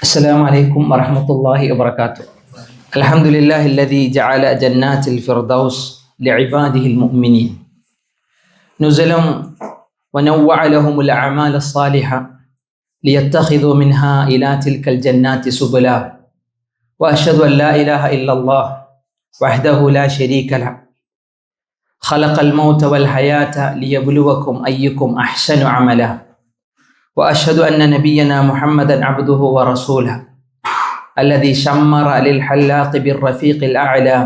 السلام عليكم ورحمة الله وبركاته. الحمد لله الذي جعل جنات الفردوس لعباده المؤمنين نزلا ونوع لهم الأعمال الصالحة ليتخذوا منها إلى تلك الجنات سبلا وأشهد أن لا إله إلا الله وحده لا شريك له خلق الموت والحياة ليبلوكم أيكم أحسن عملا وأشهد أن نبينا محمدا عبده ورسوله الذي شمر للحلاق بالرفيق الأعلى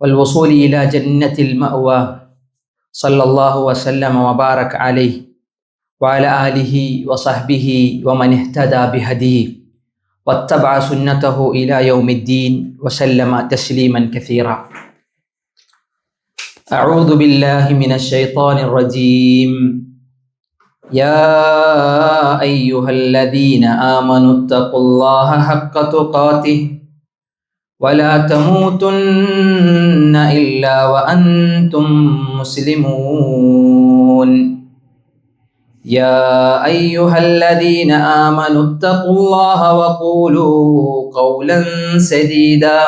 والوصول إلى جنة المأوى صلى الله وسلم وبارك عليه وعلى آله وصحبه ومن اهتدى بهديه واتبع سنته إلى يوم الدين وسلم تسليما كثيرا. أعوذ بالله من الشيطان الرجيم. يا أيها الذين آمنوا اتقوا الله حق تقاته ولا تموتن إلا وأنتم مسلمون. يا أيها الذين آمنوا اتقوا الله وقولوا قولا سديدا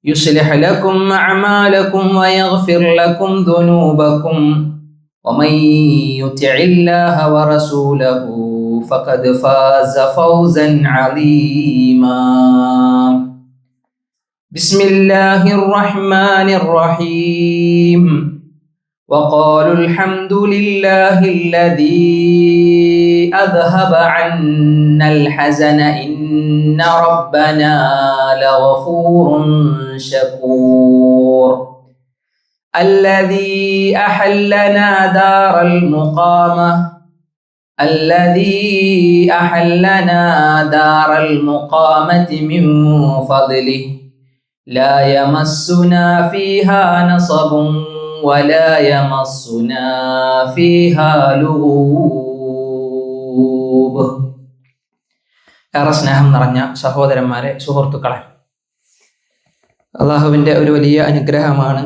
يصلح لكم أعمالكم ويغفر لكم ذنوبكم ومن يطع الله ورسوله فقد فاز فوزا عظيما. بسم الله الرحمن الرحيم. وقالوا الحمد لله الذي أذهب عنا الحزن إن ربنا لغفور شكور. الذي أحلنا دار المقامة من فضله لا يمسنا فيها نصب ولا يمسنا فيها لغوب. ഏറെ സ്നേഹം നിറഞ്ഞ സഹോദരന്മാരെ, സുഹൃത്തുക്കളെ, അള്ളാഹുവിൻ്റെ ഒരു വലിയ അനുഗ്രഹമാണ്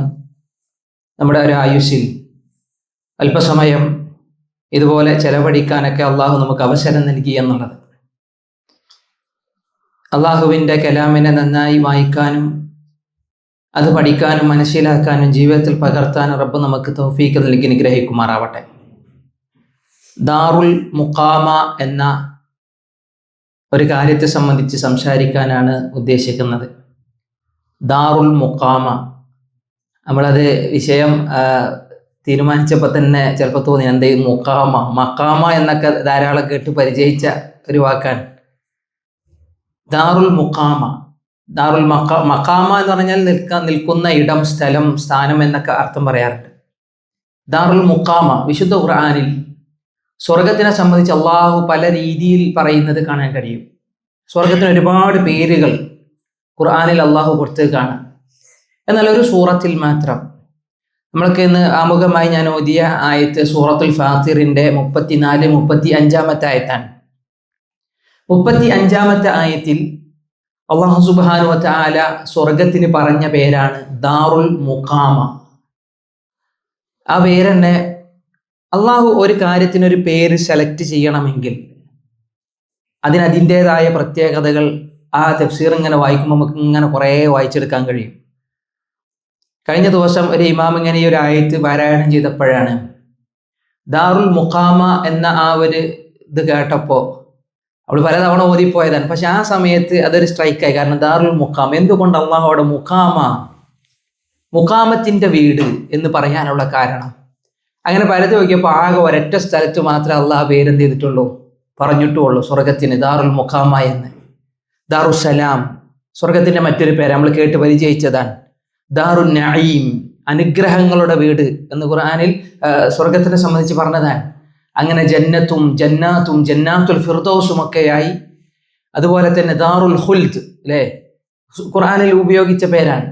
നമ്മുടെ ഒരു ആയുസ്സിൽ അല്പസമയം ഇതുപോലെ ചെലവഴിക്കാനൊക്കെ അള്ളാഹു നമുക്ക് അവസരം നൽകി എന്നുള്ളത്. അള്ളാഹുവിൻ്റെ കലാമിനെ നന്നായി വായിക്കാനും അത് പഠിക്കാനും മനസ്സിലാക്കാനും ജീവിതത്തിൽ പകർത്താനും റബ്ബ് നമുക്ക് തൗഫീക്ക് നൽകി അനുഗ്രഹിക്കുമാറാവട്ടെ. ദാറുൽ മുഖാമ എന്ന ഒരു കാര്യത്തെ സംബന്ധിച്ച് സംസാരിക്കാനാണ് ഉദ്ദേശിക്കുന്നത്. ദാറുൽ മുഖാമ, നമ്മളത് വിഷയം തീരുമാനിച്ചപ്പോൾ തന്നെ ചിലപ്പോൾ തോന്നി എന്ത് മക്കാമ എന്നൊക്കെ ധാരാളം കേട്ട് പരിചയിച്ച ഒരു വാക്കാണ് ദാറുൽ മുഖാമ. മക്കാമ എന്ന് പറഞ്ഞാൽ നിൽക്കുന്ന ഇടം, സ്ഥലം, സ്ഥാനം എന്നൊക്കെ അർത്ഥം പറയാറുണ്ട്. ദാറുൽ മുഖാമ വിശുദ്ധ ഖുർആനിൽ സ്വർഗത്തിനെ സംബന്ധിച്ച് അള്ളാഹു പല രീതിയിൽ പറയുന്നത് കാണാൻ കഴിയും. സ്വർഗത്തിന് ഒരുപാട് പേരുകൾ ഖുർആനിൽ അള്ളാഹു കൊടുത്ത് കാണാം. എന്നാൽ ഒരു സൂറത്തിൽ മാത്രം നമ്മൾക്ക് ഇന്ന് ആമുഖമായി ഞാൻ ഓതിയ ആയത്ത് സൂറത്തുൽ ഫാത്തിറിന്റെ 34-35 ആയത്താണ്. 35 ആയത്തിൽ അള്ളാഹു സുബ്ഹാനഹു വ തആല സ്വർഗത്തിന് പറഞ്ഞ പേരാണ് ദാറുൽ മുഖാമ. ആ പേരെന്നെ അള്ളാഹു ഒരു കാര്യത്തിനൊരു പേര് സെലക്ട് ചെയ്യണമെങ്കിൽ അതിൻ്റെതായ പ്രത്യേകതകൾ ആ തഫ്സീർ ഇങ്ങനെ വായിക്കുമ്പോൾ നമുക്ക് ഇങ്ങനെ കുറേ വായിച്ചെടുക്കാൻ കഴിയും. കഴിഞ്ഞ ദിവസം ഒരു ഇമാം ഇങ്ങനെ ഈ ഒരു ആയത്ത് പാരായണം ചെയ്തപ്പോഴാണ് ദാറുൽ മുഖാമ എന്ന ആ ഒരു ഇത് കേട്ടപ്പോൾ അവൾ പലതവണ ഓതിപ്പോയതാണ്. പക്ഷെ ആ സമയത്ത് അതൊരു സ്ട്രൈക്കായി. കാരണം ദാറുൽ മുഖാമ, എന്തുകൊണ്ട് അള്ളാഹു അവിടെ മുഖാമത്തിൻ്റെ വീട് എന്ന് പറയാനുള്ള കാരണം, അങ്ങനെ പലത് നോക്കിയപ്പോൾ ആകെ ഒരൊറ്റ സ്ഥലത്ത് മാത്രമേ അള്ളാഹ് പേരെന്ത് ചെയ്തിട്ടുള്ളൂ, പറഞ്ഞിട്ടുള്ളൂ, സ്വർഗത്തിന് ദാറുൽ മുഖാമ എന്ന്. ദാറുസ്സലാം സ്വർഗത്തിൻ്റെ മറ്റൊരു പേര് നമ്മൾ കേട്ട് പരിചയിച്ചതാണ്. ദാറുൻ നഈം, അനുഗ്രഹങ്ങളുടെ വീട് എന്ന് ഖുർആനിൽ സ്വർഗത്തിനെ സംബന്ധിച്ച് പറഞ്ഞതാണ്. അങ്ങനെ ജന്നാത്തുൽ ഫിർദൗസും ഒക്കെയായി. അതുപോലെ തന്നെ ദാറുൽ ഖുൽദ് അല്ലേ, ഖുർആനിൽ ഉപയോഗിച്ച പേരാണ്.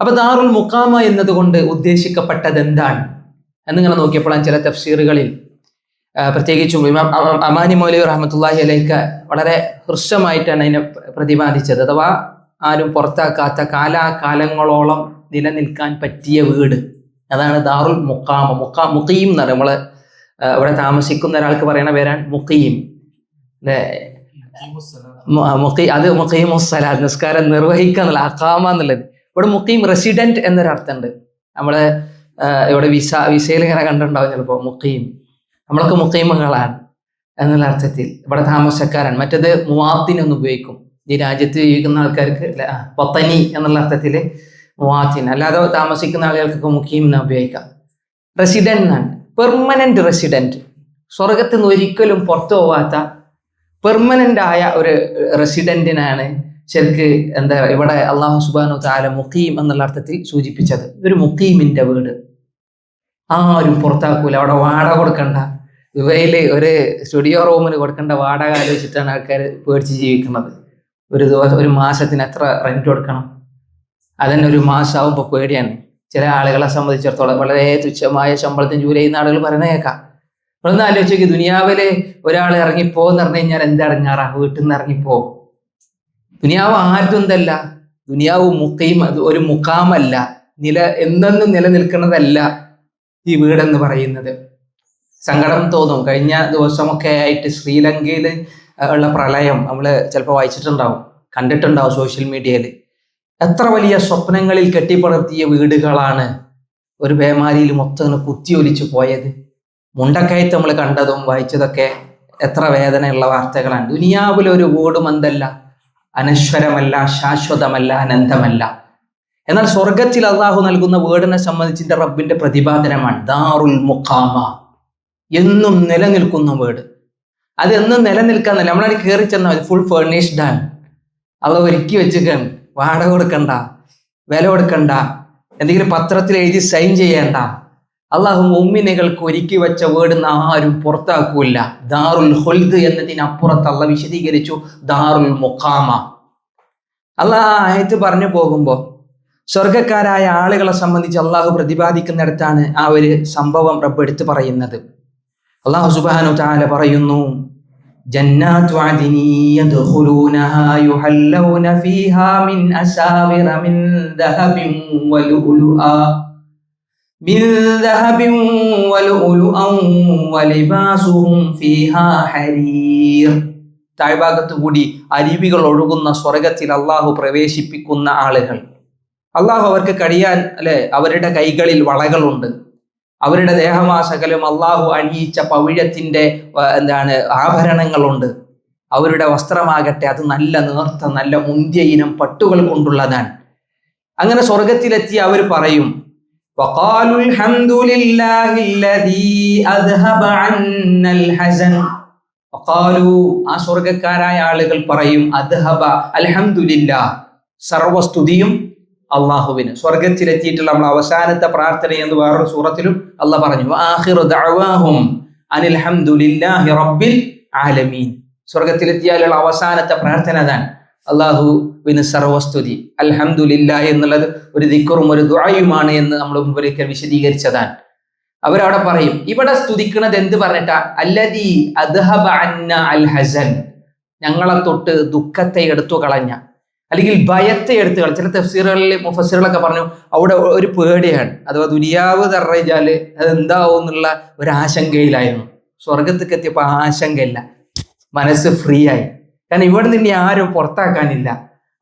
അപ്പൊ ദാറുൽ മുഖാമ എന്നതുകൊണ്ട് ഉദ്ദേശിക്കപ്പെട്ടത് എന്താണ് എന്നിങ്ങനെ നോക്കിയപ്പോഴാണ് ചില തഫ്സീറുകളിൽ, പ്രത്യേകിച്ചും ഇമാം അമാനി മൗലവി റഹ്മത്തുള്ളാഹി അലൈഹി വളരെ ഹൃസ്വമായിട്ടാണ് അതിനെ പ്രതിപാദിച്ചത്. അഥവാ ആരും പുറത്താക്കാത്ത കാലാകാലങ്ങളോളം നിലനിൽക്കാൻ പറ്റിയ വീട്, അതാണ് ദാറുൽ മുഖാമ. മുഖീം എന്ന് പറയും, നമ്മള് അവിടെ താമസിക്കുന്ന ഒരാൾക്ക് പറയുന്ന പേരാണ് മുഖീം. അത് മുഖീമുസ്സലാത്ത്, നിസ്കാരം നിർവഹിക്കുക എന്നുള്ള അഖാമ എന്നുള്ളത്. ഇവിടെ മുഖീം റെസിഡന്റ് എന്നൊരർത്ഥമുണ്ട്. നമ്മള് ഇവിടെ വിസയിൽ ഇങ്ങനെ കണ്ടിട്ടുണ്ടാവും ചിലപ്പോ മുഖീം, നമ്മളൊക്കെ മുഖീമുകളാണ് എന്നുള്ള അർത്ഥത്തിൽ ഇവിടെ താമസക്കാരാണ്. മറ്റത് മുവാത്തിൻ എന്ന് ഉപയോഗിക്കും, ഈ രാജ്യത്ത് ജീവിക്കുന്ന ആൾക്കാർക്ക് വത്തനി എന്നുള്ള അർത്ഥത്തിൽ മുവാത്തിൻ, അല്ലാതെ താമസിക്കുന്ന ആളുകൾക്കൊക്കെ മുഖീം എന്ന് ഉപയോഗിക്കാം. റെസിഡന്റ് എന്നാണ്, പെർമനന്റ് റെസിഡന്റ്, സ്വർഗത്തിൽ നിന്ന് ഒരിക്കലും പുറത്തു പോവാത്ത പെർമനന്റ് ആയ ഒരു റെസിഡന്റിനാണ് ശരിക്ക് ഇവിടെ അള്ളാഹു സുബ്ഹാനഹു തആല മുഖീം എന്നുള്ള അർത്ഥത്തിൽ സൂചിപ്പിച്ചത്. ഒരു മുഖീമിന്റെ വീട് ആരും പുറത്താക്കൂല, അവിടെ വാടക കൊടുക്കണ്ട. ഇവയില് ഒരു സ്റ്റുഡിയോ റൂമിന് കൊടുക്കേണ്ട വാടക ആലോചിച്ചിട്ടാണ് ആൾക്കാർ പേടിച്ച് ജീവിക്കുന്നത്. ഒരു മാസത്തിന് എത്ര റെന്റ് കൊടുക്കണം, അതന്നെ ഒരു മാസമാകുമ്പോൾ പേടിയാണ്. ചില ആളുകളെ സംബന്ധിച്ചിടത്തോളം വളരെ തുച്ഛമായ ശമ്പളത്തിന് ജോലി ചെയ്യുന്ന ആളുകൾ പറയുന്ന കേൾക്കാം. ഒന്ന് ആലോചിച്ച്, ദുനിയാവില് ഒരാൾ ഇറങ്ങിപ്പോന്ന് പറഞ്ഞു കഴിഞ്ഞാൽ എന്തടങ്ങാറാ, വീട്ടിൽ നിന്ന് ഇറങ്ങിപ്പോ. ദുനിയാവ് ആരുന്തല്ല, ദുനിയാവ് മുഖീം, ഒരു മുഖാമല്ല, എന്നെന്നും നിലനിൽക്കുന്നതല്ല ഈ വീടെന്ന് പറയുന്നത്. സങ്കടം തോന്നും. കഴിഞ്ഞ ദിവസമൊക്കെ ആയിട്ട് ശ്രീലങ്കയിൽ ഉള്ള പ്രളയം നമ്മൾ ചിലപ്പോൾ വായിച്ചിട്ടുണ്ടാവും, കണ്ടിട്ടുണ്ടാവും സോഷ്യൽ മീഡിയയിൽ. എത്ര വലിയ സ്വപ്നങ്ങളിൽ കെട്ടിപ്പടർത്തിയ വീടുകളാണ് ഒരു പേമാരിയിൽ മൊത്തം കുത്തിയൊലിച്ചു പോയത്. മുണ്ടക്കയത്ത് നമ്മൾ കണ്ടതും വായിച്ചതൊക്കെ എത്ര വേദനയുള്ള വാർത്തകളാണ്. ദുനിയാവിൽ ഒരു വീടും എന്തല്ല, അനശ്വരമല്ല, ശാശ്വതമല്ല, അനന്തമല്ല. എന്നാൽ സ്വർഗത്തിൽ അള്ളാഹു നൽകുന്ന വീടിനെ സംബന്ധിച്ചിട്ട് റബ്ബിന്റെ പ്രതിപാദനമാണ് ദാറുൽ മുഖാമ, എന്നും നിലനിൽക്കുന്ന വീട്. അത് എന്നും നിലനിൽക്കാന്നല്ല, നമ്മളവിടെ കയറി ചെന്നാൽ ഫുൾ ഫേർണിഷ്ഡ് ആണ്, അള്ളാഹു ഒരുക്കി വെച്ചിട്ടാണ്. വാടക കൊടുക്കണ്ട, വില കൊടുക്കണ്ട, എന്തെങ്കിലും പത്രത്തിൽ എഴുതി സൈൻ ചെയ്യേണ്ട. അള്ളാഹു മുഅ്മിനുകൾക്ക് ഒരുക്കി വെച്ച വീട് ആരും പുറത്താക്കൂല. ദാറുൽ ഖുൽദ് എന്നതിനപ്പുറത്ത് അള്ളാഹ് വിശദീകരിച്ചു ദാറുൽ മുഖാമ. അള്ളാഹ് ആ ആയത്ത് പറഞ്ഞു പോകുമ്പോൾ സ്വർഗക്കാരായ ആളുകളെ സംബന്ധിച്ച് അള്ളാഹു പ്രതിപാദിക്കുന്നിടത്താണ് ആ ഒരു സംഭവം റബ്ബ് എടുത്ത് പറയുന്നത്. അള്ളാഹു സുബ്ഹാനഹു തആല പറയുന്നു, ജന്നാത്തു അദ്നി യദ്ഖുലൂനഹാ യുഹല്ലൗന ഫീഹാ മിൻ അസാവിറ മിൻ ദഹബിൻ വലുഉലുആ വലിബാസുഹും ഫീഹാ ഹരീർ. താഴ്ഭാഗത്തു കൂടി അരുവികൾ ഒഴുകുന്ന സ്വർഗത്തിൽ അള്ളാഹു പ്രവേശിപ്പിക്കുന്ന ആളുകൾ. അള്ളാഹു അവർക്ക് കഴിയാൻ അവരുടെ കൈകളിൽ വളകളുണ്ട്, അവരുടെ ദേഹമാസകലും അള്ളാഹു അണിയിച്ച പവിഴത്തിന്റെ ആഭരണങ്ങളുണ്ട്. അവരുടെ വസ്ത്രമാകട്ടെ അത് നല്ല നേർത്ത, നല്ല മുന്തിയ ഇനം പട്ടുകൾ കൊണ്ടുള്ളതാണ്. അങ്ങനെ സ്വർഗത്തിലെത്തി അവർ പറയും, വഖാലു അൽഹംദുലില്ലാഹില്ലദീ അദ്ഹബ അന്നൽ ഹസൻ. വഖാലു, ആ സ്വർഗക്കാരായ ആളുകൾ പറയും, അദ്ഹബ, അൽഹംദുലില്ലാഹ്, സർവസ്തുതിയും അള്ളാഹുവിന്. സ്വർഗത്തിലെത്തിയിട്ടുള്ള നമ്മൾ അവസാനത്തെ പ്രാർത്ഥന എന്ന് വേറൊരു സൂറത്തിലും അള്ളാഹ് പറഞ്ഞു, ആഖിറു ദഅവാഹും അനിൽ ഹംദുലില്ലാഹി റബ്ബിൽ ആലമീൻ. സ്വർഗത്തിലെത്തിയാലുള്ള അവസാനത്തെ പ്രാർത്ഥന അതാണ്, അള്ളാഹുവിന് സർവസ്തുതി. അൽഹംദുലില്ലാഹ് എന്നുള്ളത് ഒരു ദിക്റും ഒരു ദുആയുമാണ് എന്ന് നമ്മൾ മുമ്പൊരിക്കൽ വിശദീകരിച്ചതാണ്. അവരവിടെ പറയും, ഇവിടെ സ്തുതിക്കുന്നത് എന്ത് പറഞ്ഞിട്ടാ? അല്ലദീ അദ്ഹബ അന്ന അൽ ഹസൻ, ഞങ്ങളെ തൊട്ട് ദുഃഖത്തെ എടുത്തു കളഞ്ഞ, അല്ലെങ്കിൽ ഭയത്തെ എടുത്തു കളഞ്ഞ. ചില തഫ്സീറുകളിൽ മുഫസ്സിറുകളൊക്കെ പറഞ്ഞു അവിടെ ഒരു പേടിയാണ്, അഥവാ ദുനിയാവ് തറഞ്ഞാല് അതെന്താവും എന്നുള്ള ഒരു ആശങ്കയിലായിരുന്നു. സ്വർഗത്തേക്ക് എത്തിയപ്പോൾ ആശങ്കയില്ല, മനസ്സ് ഫ്രീ ആയി. കാരണം ഇവിടെ നിന്ന് ആരും പുറത്താക്കാനില്ല.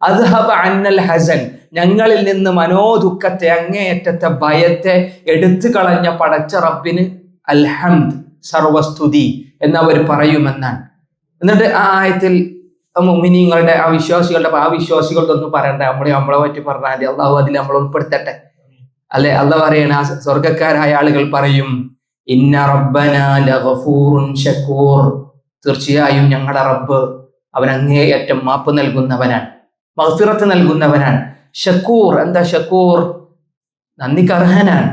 അദ്ഹബ അന്നൽ ഹസൻ, ഞങ്ങളിൽ നിന്ന് മനോദുഃഖത്തെ, അങ്ങേയറ്റത്തെ ഭയത്തെ എടുത്തു കളഞ്ഞ പടച്ച റബ്ബിന് അൽഹംദ്, സർവസ്തുതി എന്നവർ പറയുമെന്നാണ്. എന്നിട്ട് ആ ആയത്തിൽ മുഅ്മിനീങ്ങളുടെ ആ വിശ്വാസികളുടെ പറയണ്ട, നമ്മളെ പറ്റി പറഞ്ഞാൽ മതി, അള്ളാഹു അതിൽ നമ്മൾ ഉൾപ്പെടുത്തട്ടെ. അള്ളാഹ് പറയണ ആ സ്വർഗക്കാരായ ആളുകൾ പറയും, ഇന്ന റബ്ബനാ ലഗഫൂറുൻ ശകൂർ, തീർച്ചയായും ഞങ്ങളുടെ റബ്ബ് അവൻ അങ്ങേയറ്റം മാപ്പ് നൽകുന്നവനാണ്, മഗ്ഫിറത്ത് നൽകുന്നവനാണ്. ഷക്കൂർ, എന്താ ഷക്കൂർ? നന്ദിക്ക് അർഹനാണ്,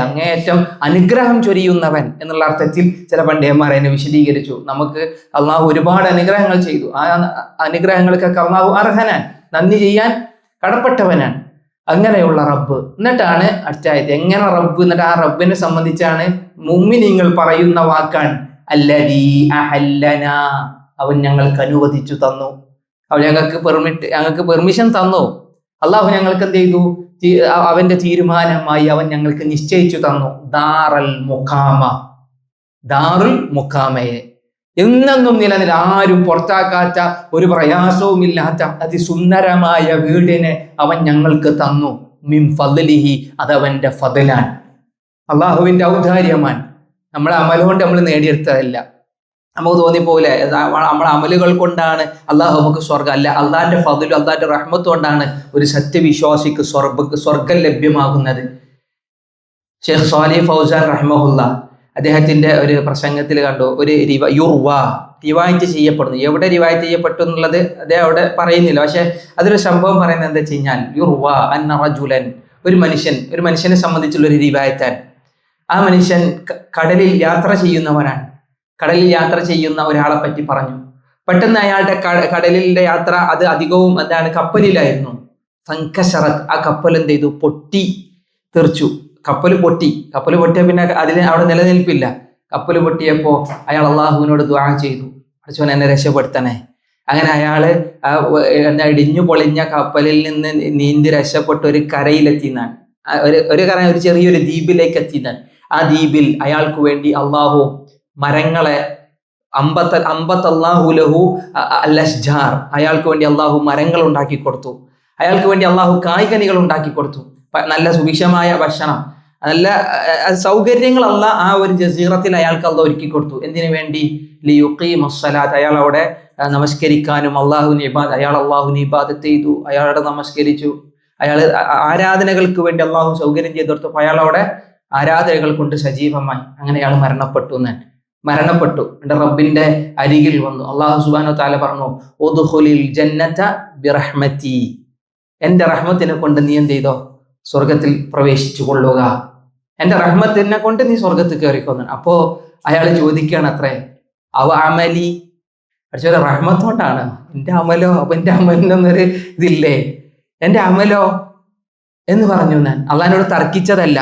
അങ്ങേയറ്റം അനുഗ്രഹം ചൊരിയുന്നവൻ എന്നുള്ള അർത്ഥത്തിൽ ചില പണ്ഡിതന്മാർ അതിനെ വിശദീകരിച്ചു. നമുക്ക് അള്ളാഹു ഒരുപാട് അനുഗ്രഹങ്ങൾ ചെയ്തു, ആ അനുഗ്രഹങ്ങൾക്കൊക്കെ അള്ളാഹു അർഹനാൻ, നന്ദി ചെയ്യാൻ കടപ്പെട്ടവനാണ്. അങ്ങനെയുള്ള റബ്ബ്. എന്നിട്ടാണ് അടുത്ത ആയത്ത് എങ്ങനെ റബ്ബ്, എന്നിട്ട് ആ റബ്ബിനെ സംബന്ധിച്ചാണ് മുഅ്മിനീങ്ങൾ പറയുന്ന വാക്കാണ് അല്ലദീ അഹല്ലനാ, അവൻ ഞങ്ങൾക്ക് അനുവദിച്ചു തന്നു, അവൻ ഞങ്ങൾക്ക് പെർമിഷൻ തന്നു. അള്ളാഹു ഞങ്ങൾക്ക് എന്ത് ചെയ്തു? അവന്റെ തീരുമാനമായി അവൻ ഞങ്ങൾക്ക് നിശ്ചയിച്ചു തന്നു ദാറുൽ മുഖാമ, ദാറുൽ മുഖാമയെ. എന്നെന്നും ആരും പുറത്താക്കാത്ത ഒരു പ്രയാസവുമില്ലാത്ത അതിസുന്ദരമായ വീടിനെ അവൻ ഞങ്ങൾക്ക് തന്നു. മിൻ ഫദ്ലിഹി, അതവന്റെ ഫദ്ലാണ്, അള്ളാഹുവിന്റെ ഔദാര്യമാണ്. നമ്മളെ അമൽ കൊണ്ട് നമ്മൾ നേടിയെടുത്തതല്ല. നമുക്ക് തോന്നിപ്പോലെ നമ്മളെ അമലുകൾ കൊണ്ടാണ് അള്ളാഹു നമുക്ക് സ്വർഗം. അല്ല, അള്ളാഹിന്റെ ഫദ്ലും അള്ളാഹിന്റെ റഹ്മത്ത് കൊണ്ടാണ് ഒരു സത്യവിശ്വാസിക്ക് സ്വർഗം ലഭ്യമാകുന്നത്. ഷെയ്ഖ് സ്വാലിഹ് ഫൗസാൻ റഹിമഹുല്ലാ അദ്ദേഹത്തിന്റെ ഒരു പ്രസംഗത്തിൽ കണ്ടു, ഒരു റിവായത്ത് ചെയ്യപ്പെടുന്നു. എവിടെ റിവായത്ത് ചെയ്യപ്പെട്ടു എന്നുള്ളത് അദ്ദേഹം അവിടെ പറയുന്നില്ല. പക്ഷെ അതൊരു സംഭവം പറയുന്നത് എന്താ വെച്ച് കഴിഞ്ഞാൽ, യുർവാ അന്ന റജുലൻ, ഒരു മനുഷ്യനെ സംബന്ധിച്ചുള്ള ഒരു റിവായത്താണ്. ആ മനുഷ്യൻ കടലിൽ യാത്ര ചെയ്യുന്നവനാണ്. കടലിൽ യാത്ര ചെയ്യുന്ന ഒരാളെ പറ്റി പറഞ്ഞു. പെട്ടെന്ന് അയാളുടെ കടലിലെ യാത്ര അത് അധികവും കപ്പലിലായിരുന്നു. ഫൻകശറത്, ആ കപ്പൽ എന്ത് ചെയ്തു? പൊട്ടി തെറിച്ചു. കപ്പൽ പൊട്ടിയ പിന്നെ അവിടെ നിലനിൽപ്പില്ല. കപ്പൽ പൊട്ടിയപ്പോ അയാൾ അള്ളാഹുവിനോട് ദുആ ചെയ്തു, അച്ഛൻ എന്നെ രക്ഷപ്പെടുത്തണേ. അങ്ങനെ അയാള് ഇടിഞ്ഞു പൊളിഞ്ഞ കപ്പലിൽ നിന്ന് നീന്തി രക്ഷപ്പെട്ട് ഒരു കരയിലെത്തിയെന്നാണ്. ഒരു ചെറിയൊരു ദ്വീപിലേക്ക് എത്തിയെന്നാണ്. ആ ദ്വീപിൽ അയാൾക്ക് വേണ്ടി അള്ളാഹു മരങ്ങളെ അല്ലാഹു ലഹു അൽ-അശ്ജാർ, അയാൾക്ക് വേണ്ടി അള്ളാഹു മരങ്ങൾ ഉണ്ടാക്കി കൊടുത്തു. അയാൾക്ക് വേണ്ടി അള്ളാഹു കായ്കനികൾ ഉണ്ടാക്കി കൊടുത്തു. നല്ല സുഭിക്ഷമായ ഭക്ഷണം, നല്ല സൗകര്യങ്ങളല്ല ആ ഒരു ജസീറത്തിൽ അയാൾക്ക് അള്ളാഹു ഒരുക്കി കൊടുത്തു. എന്തിനു വേണ്ടി? ലിയുഖീമസ്സലാത്ത്, അയാൾ അവിടെ നമസ്കരിക്കാനും അയാൾ അള്ളാഹുവിനെ ഇബാദത്ത് ചെയ്തു, അയാളോട് നമസ്കരിച്ചു. അയാൾ ആരാധനകൾക്ക് വേണ്ടി അള്ളാഹു സൗകര്യം ചെയ്തു കൊടുത്തപ്പോൾ അയാൾ അവിടെ ആരാധനകൾ കൊണ്ട് സജീവമായി. അങ്ങനെ അയാൾ മരണപ്പെട്ടു. എന്റെ റബ്ബിന്റെ അരികിൽ വന്നു. അള്ളാഹു സുബ്ഹാനഹു വ തആല പറഞ്ഞു, ഉദ്ഖുലിൽ ജന്നത ബിറഹ്മതി, എന്റെ റഹ്മത്തിനെ കൊണ്ട് നീ എന്ത് ചെയ്തോ? സ്വർഗത്തിൽ പ്രവേശിച്ചു കൊള്ളുക. എന്റെ റഹ്മത്തിനെ കൊണ്ട് നീ സ്വർഗത്തിൽ കയറിക്കൊന്നു. അപ്പോ അയാൾ ചോദിക്കുകയാണ്, അത്രേ അവ അമലി, പക്ഷേ റഹ്മത്തോട്ടാണ് എന്റെ അമലോ? അപ്പൊ എന്റെ അമലിനൊന്നൊരു ഇതില്ലേ? എന്റെ അമലോ എന്ന് പറഞ്ഞു. ഞാൻ അള്ളാഹിനോട് തർക്കിച്ചതല്ല,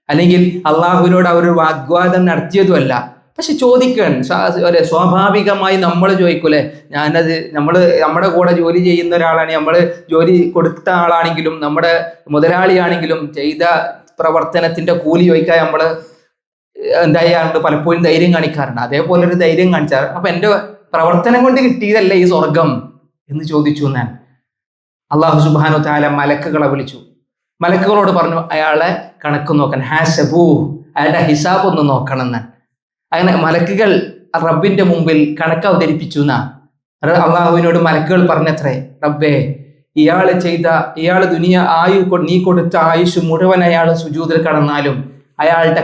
അല്ലെങ്കിൽ അള്ളാഹുവിനോട് അവർ വാഗ്വാദം നടത്തിയതുമല്ല. പക്ഷെ ചോദിക്കുകയാണ്. സ്വാഭാവികമായി നമ്മൾ ചോദിക്കൂലേ, നമ്മുടെ കൂടെ ജോലി ചെയ്യുന്ന ഒരാളാണ്, നമ്മൾ ജോലി കൊടുത്ത ആളാണെങ്കിലും നമ്മുടെ മുതലാളിയാണെങ്കിലും ചെയ്ത പ്രവർത്തനത്തിന്റെ കൂലി ചോദിക്കാൻ നമ്മൾ എന്തായാറുണ്ട്, പലപ്പോഴും ധൈര്യം കാണിക്കാറുണ്ട്. അതേപോലെ ഒരു ധൈര്യം കാണിച്ചാൽ, അപ്പൊ എന്റെ പ്രവർത്തനം കൊണ്ട് കിട്ടിയതല്ലേ ഈ സ്വർഗം എന്ന് ചോദിച്ചു. ഞാൻ അള്ളാഹു സുബ്ഹാനഹു വ തആല മലക്കുകളെ വിളിച്ചു. മലക്കുകളോട് പറഞ്ഞു അയാളെ കണക്ക് നോക്കാൻ, ഹാസബൂ, അയാളുടെ ഹിസാബ് ഒന്ന് നോക്കണം എന്നാണ്. അങ്ങനെ മലക്കുകൾ റബ്ബിന്റെ മുമ്പിൽ കണക്ക് അവതരിപ്പിച്ചു എന്നാ. അള്ളാഹുവിനോട് മലക്കുകൾ പറഞ്ഞത്രേ, റബ്ബേ, ഇയാൾ നീ കൊടുത്ത ആയുഷ് മുഴുവൻ അയാൾ സുജൂദിൽ കടന്നാലും അയാളുടെ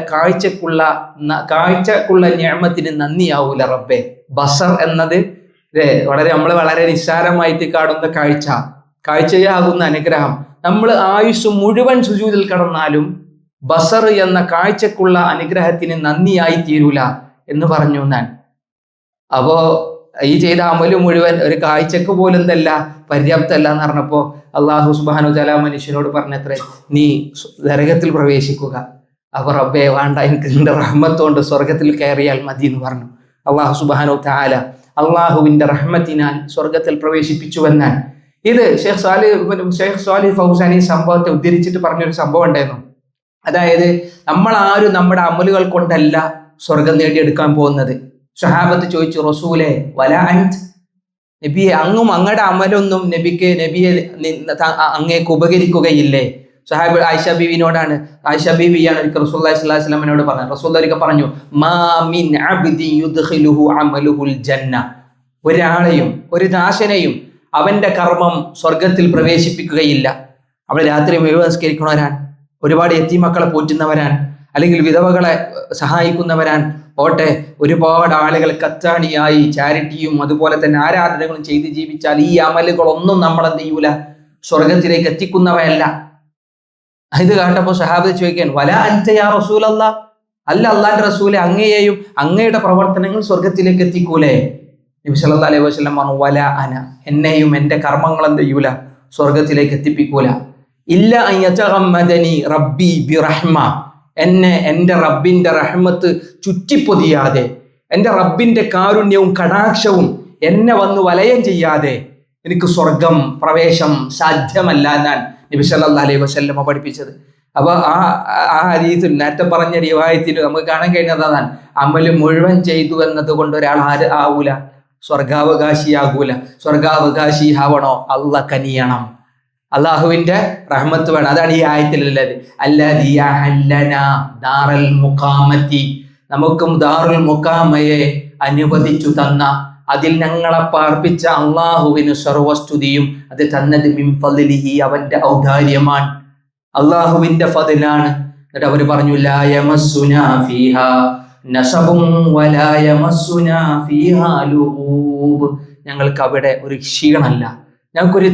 കാഴ്ചക്കുള്ള നിഅമത്തിന് നന്ദിയാവൂല റബ്ബേ. ബസർ എന്നത് നമ്മൾ വളരെ നിസ്സാരമായിട്ട് കാണുന്ന കാഴ്ചയാകുന്ന അനുഗ്രഹം, നമ്മൾ ആയുസ് മുഴുവൻ സുജൂദിൽ കടന്നാലും ബസർ എന്ന കാഴ്ചക്കുള്ള അനുഗ്രഹത്തിന് നന്ദിയായി തീരൂല എന്ന് പറഞ്ഞു ഞാൻ. അപ്പോ ഈ ചെയ്ത അമല് മുഴുവൻ ഒരു കാഴ്ചക്ക് പോലും പര്യാപ്തമല്ല എന്ന് പറഞ്ഞപ്പോ അള്ളാഹു സുബ്ഹാനഹു വ തആല മനുഷ്യനോട് പറഞ്ഞത്രേ, നീ നരകത്തിൽ പ്രവേശിക്കുക. അപ്പൊ റബ്ബേ വേണ്ട, എനിക്ക് നിന്റെ റഹ്മത്ത് കൊണ്ട് സ്വർഗത്തിൽ കയറിയാൽ മതി എന്ന് പറഞ്ഞു. അള്ളാഹു സുബ്ഹാനഹു വ തആല അള്ളാഹുവിന്റെ റഹ്മത്തിനാൽ സ്വർഗത്തിൽ പ്രവേശിപ്പിച്ചുവെന്നാൽ. ഇത് ഷെയ്ഖ് സ്വാലിഹ് ഫൗസാൻ ഈ സംഭവത്തെ ഉദ്ധരിച്ചിട്ട് പറഞ്ഞൊരു സംഭവം ഉണ്ടായിരുന്നു. അതായത് നമ്മളാരും നമ്മുടെ അമലുകൾ കൊണ്ടല്ല സ്വർഗം നേടിയെടുക്കാൻ പോകുന്നത്. സ്വഹാബത്ത് ചോദിച്ചു, റസൂലേ വല അൻത്, നബിയെ അങ്ങയുടെ അമലൊന്നും നബിയെ അങ്ങേക്ക് ഉപകരിക്കുകയില്ലേ? സ്വഹാബ് ആയിഷ ബീവിനോടാണ്, ആയിഷ ബീവിയാണ് ഒരിക്കൽ റസൂലുള്ളാഹി സ്വല്ലല്ലാഹു അലൈഹി വസല്ലമയോട് പറഞ്ഞത്. റസൂലുള്ളാഹി പറഞ്ഞു, മാ മിൻ അബ്ദി യുദ്ഖിലുഹു അമലുഹുൽ ജന്ന, ഒരു ദാസനെയും അവന്റെ കർമ്മം സ്വർഗത്തിൽ പ്രവേശിപ്പിക്കുകയില്ല. അവൾ രാത്രി മുഴുവൻ നിസ്കരിക്കുന്നവരാൻ, ഒരുപാട് യതീമക്കളെ പോറ്റുന്നവരാൻ, അല്ലെങ്കിൽ വിധവകളെ സഹായിക്കുന്നവരാൻ, ഒരുപാട് ആളുകൾ കച്ചാണിയായി ചാരിറ്റിയും അതുപോലെ തന്നെ ആരാധനകളും ചെയ്ത് ജീവിച്ചാൽ ഈ അമലുകളൊന്നും നമ്മളെന്ത് ചെയ്യൂല, സ്വർഗത്തിലേക്ക് എത്തിക്കുന്നവയല്ല. ഇത് കേട്ടപ്പോൾ സഹാബത്ത് ചോദിക്കാൻ, വല അൻത യാ റസൂലല്ലാഹ്, അല്ല അള്ളാന്റെ റസൂലെ, അങ്ങയെയും അങ്ങയുടെ പ്രവർത്തനങ്ങൾ സ്വർഗത്തിലേക്ക് എത്തിക്കൂലേ? നബി സല്ലല്ലാഹു അലൈഹി വസല്ലം പറഞ്ഞു, വല അന, എന്നെയും എൻ്റെ കർമ്മങ്ങൾ എന്ത് ചെയ്യൂല, സ്വർഗത്തിലേക്ക് എത്തിപ്പിക്കൂല. ഇല്ല അൻ യതഗമ്മദനി റബ്ബി ബിറഹ്മ, എന്നെ എൻ്റെ റബ്ബിന്റെ റഹ്മത്ത് ചുറ്റിപ്പൊതിയാതെ, എൻ്റെ റബ്ബിന്റെ കാരുണ്യവും കടാക്ഷവും എന്നെ വന്ന് വലയം ചെയ്യാതെ എനിക്ക് സ്വർഗം പ്രവേശം സാധ്യമല്ല എന്നാണ് നബി സല്ലല്ലാഹു അലൈഹി വസല്ലം പഠിപ്പിച്ചത്. അപ്പൊ ആ ഹദീസിൽ നേരത്തെ പറഞ്ഞ റിവായത്തിൽ നമുക്ക് കാണാൻ കഴിയുന്നത് അതാണ്. അമല് മുഴുവൻ ചെയ്തു എന്നതുകൊണ്ട് ഒരാൾ ആവൂല, സ്വർഗാവകാശിയാകൂല. സ്വർഗാവകാശിയാവണോ? അള്ളാഹ് കനിയണം, അള്ളാഹുവിന്റെ റഹ്മത്ത് വേണം. അതാണ് ഈ ആയത്തിലുള്ളത്. അല്ലദീ അഹല്ലനാ ദാറൽ മുഖാമത്തി, നമുക്കും ദാറുൽ മുഖാമയെ അനുവദിച്ചു തന്ന, അതിൽ ഞങ്ങളെ പാർപ്പിച്ച അള്ളാഹുവിന് സർവസ്തുതിയും. അത് തന്നത് മിൻ ഫളിഹി, അവന്റെ ഔദാര്യമാണ്, അള്ളാഹുവിന്റെ ഫളിലാണ്. എന്നിട്ട് അവർ പറഞ്ഞു ലാ യമസ്സുനാ ഫീഹാ നസബുൻ വലാ യമസ്സുനാ ഫീഹാ ലുഊബ്, ഞങ്ങൾക്ക് അവിടെ ഒരു ക്ഷീണമല്ല, ഞങ്ങൾക്കൊരു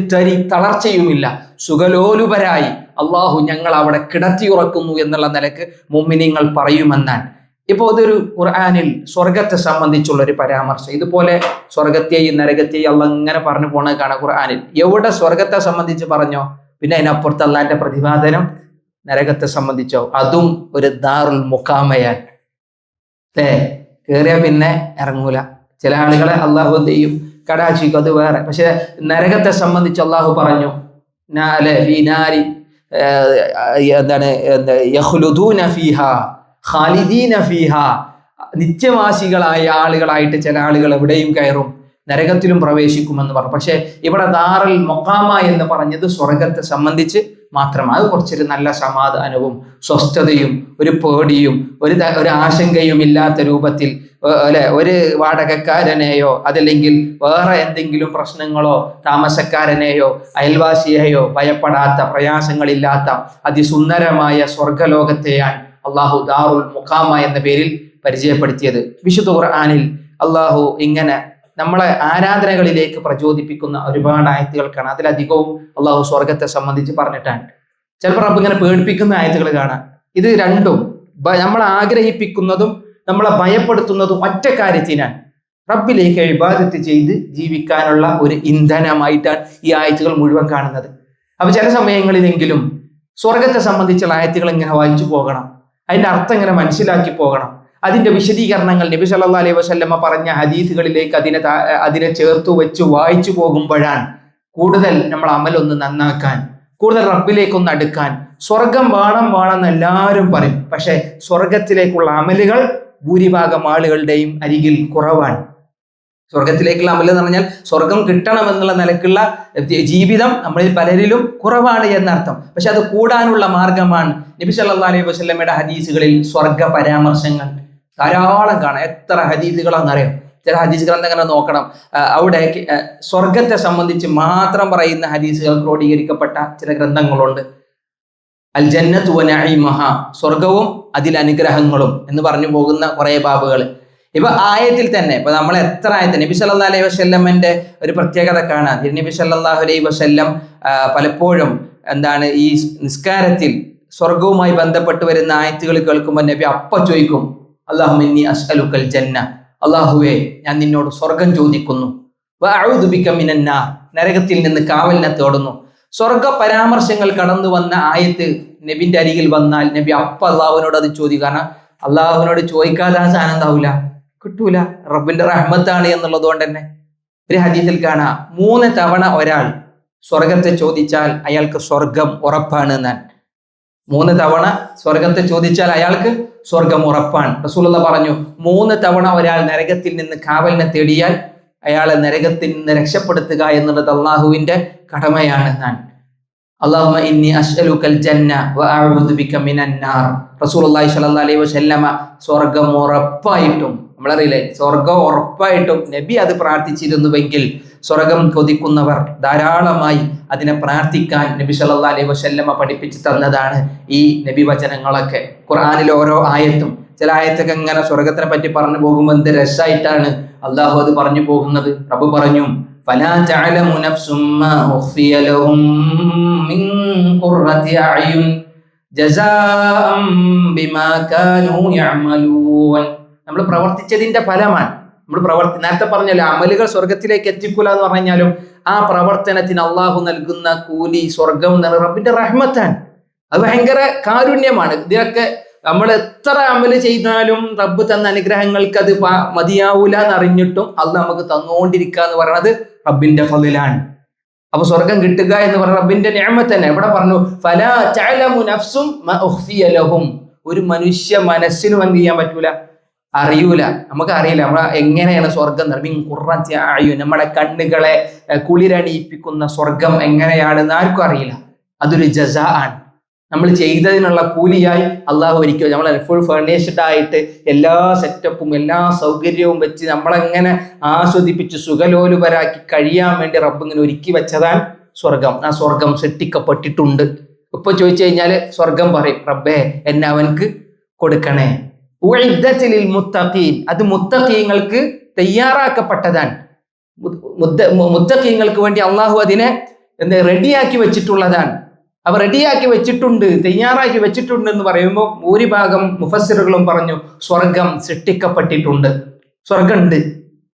തളർച്ചയുമില്ല, സുഖലോലുപരായി അള്ളാഹു ഞങ്ങൾ അവിടെ കിടത്തിയുറക്കുന്നു എന്നുള്ള നിലക്ക് മുഅ്മിനീങ്ങൾ പറയുമെന്നാണ്. ഇപ്പോൾ ഇതൊരു ഖുർആനിൽ സ്വർഗത്തെ സംബന്ധിച്ചുള്ള ഒരു പരാമർശം. ഇതുപോലെ സ്വർഗത്തെയും നരകത്തെയും അള്ളാഹ് ഇങ്ങനെ പറഞ്ഞു പോണത് കാണാം ഖുർആനിൽ. എവിടെ സ്വർഗത്തെ സംബന്ധിച്ച് പറഞ്ഞോ പിന്നെ അതിനപ്പുറത്ത് അള്ളാഹിന്റെ പ്രതിപാദനം നരകത്തെ സംബന്ധിച്ചോ, അതും ഒരു ദാറുൽ മുഖാമയാൻ. കേറിയ പിന്നെ ഇറങ്ങൂല. ചില ആളുകളെ അള്ളാഹു എന്ത് ചെയ്യും? കടാക്ഷിക്കും, അത് വേറെ. പക്ഷെ നരകത്തെ സംബന്ധിച്ച് അള്ളാഹു പറഞ്ഞു എന്താണ്, യഖ്ലുദൂന ഫീഹാ ഖാലിദീന ഫീഹാ, നിത്യവാസികളായ ആളുകളായിട്ട് ചില ആളുകൾ എവിടെയും കയറും, നരകത്തിലും പ്രവേശിക്കുമെന്ന് പറഞ്ഞു. പക്ഷെ ഇവിടെ ദാറുൽ മുഖാമ എന്ന് പറഞ്ഞത് സ്വർഗത്തെ സംബന്ധിച്ച് മാത്രമാണ്. അത് കുറച്ചൊരു നല്ല സമാധാനവും സ്വസ്ഥതയും ഒരു പേടിയും ഒരു ആശങ്കയും ഇല്ലാത്ത രൂപത്തിൽ, അല്ലെ, ഒരു വാടകക്കാരനെയോ അതല്ലെങ്കിൽ വേറെ എന്തെങ്കിലും പ്രശ്നങ്ങളോ താമസക്കാരനെയോ അയൽവാസിയെയോ ഭയപ്പെടാത്ത, പ്രയാസങ്ങളില്ലാത്ത അതിസുന്ദരമായ സ്വർഗലോകത്തെയാണ് അള്ളാഹു ദാറുൽ മുഖാമ എന്ന പേരിൽ പരിചയപ്പെടുത്തിയത്. വിശുദ്ധ ഖുർആനിൽ അള്ളാഹു ഇങ്ങനെ നമ്മളെ ആരാധനകളിലേക്ക് പ്രചോദിപ്പിക്കുന്ന ഒരുപാട് ആയത്തുകൾ കാണാം. അതിലധികവും അള്ളാഹു സ്വർഗത്തെ സംബന്ധിച്ച് പറഞ്ഞിട്ടാണ്. ചിലപ്പോൾ റബ്ബ് ഇങ്ങനെ പേടിപ്പിക്കുന്ന ആയത്തുകൾ കാണാം. ഇത് രണ്ടും നമ്മളെ ആഗ്രഹിപ്പിക്കുന്നതും നമ്മളെ ഭയപ്പെടുത്തുന്നതും ഒറ്റ കാര്യത്തിനാണ്. റബ്ബിലേക്ക് ഇബാദത്ത് ചെയ്ത് ജീവിക്കാനുള്ള ഒരു ഇന്ധനമായിട്ടാണ് ഈ ആയത്തുകൾ മുഴുവൻ കാണുന്നത്. അപ്പൊ ചില സമയങ്ങളിലെങ്കിലും സ്വർഗത്തെ സംബന്ധിച്ചുള്ള ആയത്തുകൾ ഇങ്ങനെ വായിച്ചു പോകണം, അതിന്റെ അർത്ഥം ഇങ്ങനെ മനസ്സിലാക്കി പോകണം. അതിന്റെ വിശദീകരണങ്ങൾ നബി സല്ലല്ലാഹു അലൈഹി വസല്ലമ പറഞ്ഞ ഹദീസുകളിലേക്ക് അതിനെ ചേർത്തു വെച്ച് വായിച്ചു പോകുമ്പോഴാണ് കൂടുതൽ നമ്മൾ അമലൊന്ന് നന്നാക്കാൻ, കൂടുതൽ റബ്ബിലേക്കൊന്ന് അടുക്കാൻ. സ്വർഗം വേണമെന്ന് എല്ലാവരും പറയും, പക്ഷെ സ്വർഗത്തിലേക്കുള്ള അമലുകൾ ഭൂരിഭാഗം ആളുകളുടെയും അരികിൽ കുറവാണ്. സ്വർഗത്തിലേക്കുള്ള അമൽ എന്ന് പറഞ്ഞാൽ സ്വർഗം കിട്ടണമെന്നുള്ള നിലക്കുള്ള ജീവിതം നമ്മളിൽ പലരിലും കുറവാണ് എന്നർത്ഥം. പക്ഷെ അത് കൂടാനുള്ള മാർഗമാണ് നബി സല്ലല്ലാഹു അലൈഹി വസല്ലമയുടെ ഹദീസുകളിൽ സ്വർഗ പരാമർശങ്ങൾ ധാരാളം കാണാം. എത്ര ഹദീസുകളാണെന്നറിയാം. ചില ഹദീസ് ഗ്രന്ഥങ്ങൾ നോക്കണം, അവിടെ സ്വർഗത്തെ സംബന്ധിച്ച് മാത്രം പറയുന്ന ഹദീസുകൾ ക്രോഡീകരിക്കപ്പെട്ട ചില ഗ്രന്ഥങ്ങളുണ്ട്. അൽ ജന്നത്തു വ നഈമഹ, സ്വർഗവും അതിൽ അനുഗ്രഹങ്ങളും എന്ന് പറഞ്ഞു പോകുന്ന കുറെ ബാബുകൾ. ഇപ്പൊ ആയത്തിൽ തന്നെ ഇപ്പൊ നമ്മൾ എത്ര ആയത്ത് നബി സല്ലല്ലാഹു അലൈഹി വസല്ലമന്റെ ഒരു പ്രത്യേകത കാണാം. നബി സല്ലല്ലാഹു അലൈഹി വസല്ലം പലപ്പോഴും എന്താണ് ഈ നിസ്കാരത്തിൽ സ്വർഗവുമായി ബന്ധപ്പെട്ട് വരുന്ന ആയത്തുകൾ കേൾക്കുമ്പോൾ നബി അപ്പ ചോദിക്കും, അല്ലാഹുമ്മ ഇന്നി അസ്അലുക്കൽ ജന്ന, അല്ലാഹുവേ ഞാൻ നിന്നോട് സ്വർഗം ചോദിക്കുന്നു, വഅഊദു ബിക മിനൻ നാർ, നരകത്തിൽ നിന്ന് കാവലിനെ തേടുന്നു. സ്വർഗ പരാമർശങ്ങൾ കടന്നു വന്ന ആയത്ത് നബിന്റെ അരികിൽ വന്നാൽ നബി അപ്പ അള്ളാഹുവിനോട് അത് ചോദിക്കും. കാരണം അള്ളാഹുവിനോട് ചോദിക്കാതെ ആ സാധനം എന്താവൂല, കിട്ടൂല. റബ്ബിന്റെ റഹ്മത്താണ് എന്നുള്ളത് കൊണ്ട് തന്നെ ഒരു ഹദീസിൽ കാണാം, 3 തവണ ഒരാൾ സ്വർഗത്തെ ചോദിച്ചാൽ അയാൾക്ക് സ്വർഗം ഉറപ്പാണ് എന്നാണ്. 3 തവണ സ്വർഗത്തെ ചോദിച്ചാൽ അയാൾക്ക് സ്വർഗം ഉറപ്പാണ്. റസൂലുള്ളാഹി പറഞ്ഞു, 3 തവണ ഒരാൾ നരകത്തിൽ നിന്ന് കാവലിനെ തേടിയാൽ അയാളെ നരകത്തിൽ നിന്ന് രക്ഷപ്പെടുത്തുക എന്നുള്ളത് അള്ളാഹുവിന്റെ കടമയാണ് എന്നാണ്. അല്ലാഹുമ്മ ഇന്നി അസ്അലുക്കൽ ജന്ന വഅഊദു ബിക മിനൻ നാർ. റസൂലുള്ളാഹി സ്വല്ലല്ലാഹു അലൈഹി വസല്ലമ സ്വർഗം ഉറപ്പായിട്ടും, നമ്മളറിയില്ലേ, സ്വർഗം ഉറപ്പായിട്ടും നബി അത് പ്രാർത്ഥിച്ചിരുന്നുവെങ്കിൽ സ്വർഗം കൊതിക്കുന്നവർ ധാരാളമായി അതിനെ പ്രാർത്ഥിക്കാൻ നബി സല്ലല്ലാഹു അലൈഹി വസല്ലമ പഠിപ്പിച്ചു തന്നതാണ് ഈ നബി വചനങ്ങളൊക്കെ. ഖുർആനിലെ ഓരോ ആയത്തും, ചില ആയത്തൊക്കെ ഇങ്ങനെ സ്വർഗത്തിനെ പറ്റി പറഞ്ഞു പോകുമ്പോൾ എന്ത് രസമായിട്ടാണ് അള്ളാഹു അത് പറഞ്ഞു പോകുന്നത്. റബ്ബ് പറഞ്ഞു, ഫലാ തഅലമു നഫ്സും മാ ഉഖ്ഫിയ ലഹും മിൻ ഖുർറത്തി അഅ്യുൻ ജസാഅൻ ബിമാ കാനൂ യഅമലൂൻ. നമ്മൾ പ്രവർത്തിച്ചതിന്റെ ഫലമാണ്. നേരത്തെ പറഞ്ഞല്ലോ, അമലുകൾ സ്വർഗത്തിലേക്ക് എത്തിക്കൂല എന്ന് പറഞ്ഞാലും ആ പ്രവർത്തനത്തിന് അള്ളാഹു നൽകുന്ന കൂലി സ്വർഗം റബ്ബിന്റെ റഹ്മത്താണ്. അത് ഭയങ്കര കാരുണ്യമാണ്. ഇതിനൊക്കെ നമ്മൾ എത്ര അമല് ചെയ്താലും റബ്ബ് തന്ന അനുഗ്രഹങ്ങൾക്ക് അത് മതിയാവൂല എന്നറിഞ്ഞിട്ടും അത് നമുക്ക് തന്നുകൊണ്ടിരിക്കുക എന്ന് പറയുന്നത് റബ്ബിന്റെ ഫളിലാണ്. അപ്പൊ സ്വർഗം കിട്ടുക എന്ന് പറഞ്ഞ റബ്ബിന്റെ നിഅമത്ത് തന്നെ. ഇവിടെ പറഞ്ഞു, ഫലാ തഅലമു നഫ്സും മാ ഉഖ്ഫിയ ലഹും, ഒരു മനുഷ്യ മനസ്സിനും എന്ത് ചെയ്യാൻ പറ്റൂല, അറിയൂല, നമുക്കറിയില്ല നമ്മളെ എങ്ങനെയാണ് സ്വർഗം നമ്മുടെ കണ്ണുകളെ കുളിരണിയിപ്പിക്കുന്ന സ്വർഗം എങ്ങനെയാണെന്ന് ആർക്കും അറിയില്ല. അതൊരു ജസാ ആണ്. നമ്മൾ ചെയ്തതിനുള്ള കൂലിയായി അള്ളാഹു ഒരിക്കലും നമ്മളെ ഫുൾ ഫർണിഷ്ഡ് ആയിട്ട് എല്ലാ സെറ്റപ്പും എല്ലാ സൗകര്യവും വെച്ച് നമ്മളെങ്ങനെ ആസ്വദിപ്പിച്ച് സുഖലോലുപരാക്കി കഴിയാൻ വേണ്ടി റബ്ബ് ഇങ്ങനെ ഒരുക്കി വെച്ചതാണ് സ്വർഗം. ആ സ്വർഗം സൃഷ്ടിക്കപ്പെട്ടിട്ടുണ്ട്. ഇപ്പൊ ചോദിച്ചു കഴിഞ്ഞാല് സ്വർഗം പറയും, റബ്ബേ എന്നെ അവൻക്ക് കൊടുക്കണേ. മുത്തഖീൻ, അത് മുത്തഖീങ്ങൾക്ക് തയ്യാറാക്കപ്പെട്ടതാണ്. മുത്തഖീങ്ങൾക്ക് വേണ്ടി അള്ളാഹു അതിനെ റെഡിയാക്കി വെച്ചിട്ടുള്ളതാണ്. അവർ റെഡിയാക്കി വെച്ചിട്ടുണ്ട്, തയ്യാറാക്കി വെച്ചിട്ടുണ്ട് എന്ന് പറയുമ്പോൾ ഭൂരിഭാഗം മുഫസ്സിറുകളും പറഞ്ഞു സ്വർഗം സൃഷ്ടിക്കപ്പെട്ടിട്ടുണ്ട്. സ്വർഗമുണ്ട്,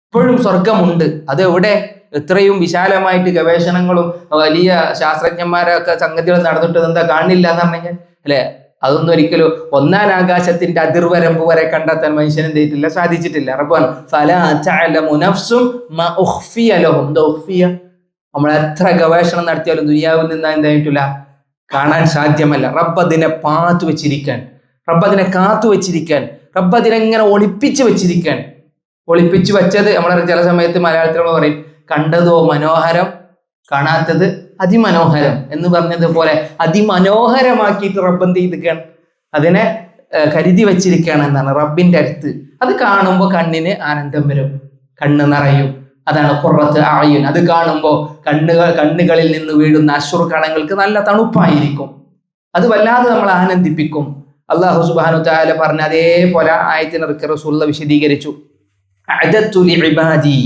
ഇപ്പോഴും സ്വർഗമുണ്ട്. അത് എവിടെ? ഇത്രയും വിശാലമായിട്ട് ഗവേഷണങ്ങളും വലിയ ശാസ്ത്രജ്ഞന്മാരൊക്കെ സംഗതികൾ നടന്നിട്ട് എന്താ കാണില്ല എന്ന് പറഞ്ഞു കഴിഞ്ഞാൽ അല്ലെ, അതൊന്നും ഒരിക്കലും ഒന്നാം ആകാശത്തിന്റെ അതിർവരമ്പ് വരെ കണ്ടെത്താൻ മനുഷ്യന് എന്ത് ചെയ്തിട്ടില്ല, സാധിച്ചിട്ടില്ല. റബ്ബൻ ഫലാ തഅലമു നഫ്സും മാ ഉഖ്ഫിയ ലഹും. നമ്മൾ എത്ര ഗവേഷണം നടത്തിയാലും ദുനിയാവിൽ നിന്ന് എന്തായിട്ടില്ല, കാണാൻ സാധ്യമല്ല. റബ്ബ് അതിനെ പാത്തു വെച്ചിരിക്കാൻ, റബ്ബ് അതിനെ കാത്തു വെച്ചിരിക്കാൻ, റബ്ബ് അതിനെങ്ങനെ ഒളിപ്പിച്ച് വെച്ചിരിക്കാൻ. ഒളിപ്പിച്ചു വെച്ചത് നമ്മളെ ചില സമയത്ത് മലയാളത്തിൽ നമ്മൾ പറയും, കണ്ടതോ മനോഹരം, കാണാത്തത് അതിമനോഹരം എന്ന് പറഞ്ഞതുപോലെ അതിമനോഹരമാക്കിയിട്ട് റബ്ബ് എന്ത് ചെയ്തിരിക്കുകയാണ്, അതിനെ കരുതി വെച്ചിരിക്കുകയാണ് എന്നാണ് റബ്ബിന്റെ അടുത്ത്. അത് കാണുമ്പോൾ കണ്ണിന് ആനന്ദം വരും, കണ്ണ് നിറയും. അതാണ് ഖുർറത്ത് അഅ്യുൻ. അത് കാണുമ്പോൾ കണ്ണുകളിൽ നിന്ന് വീഴുന്ന അശ്രു കണങ്ങൾക്ക് നല്ല തണുപ്പായിരിക്കും. അത് വല്ലാതെ നമ്മൾ ആനന്ദിപ്പിക്കും. അല്ലാഹു സുബ്ഹാനഹു തആല പറഞ്ഞ അതേപോലെ ആയത്തിനെ റസൂലുള്ളാഹി വിശദീകരിച്ചു. അഅദത്തു ലിഇബാദി,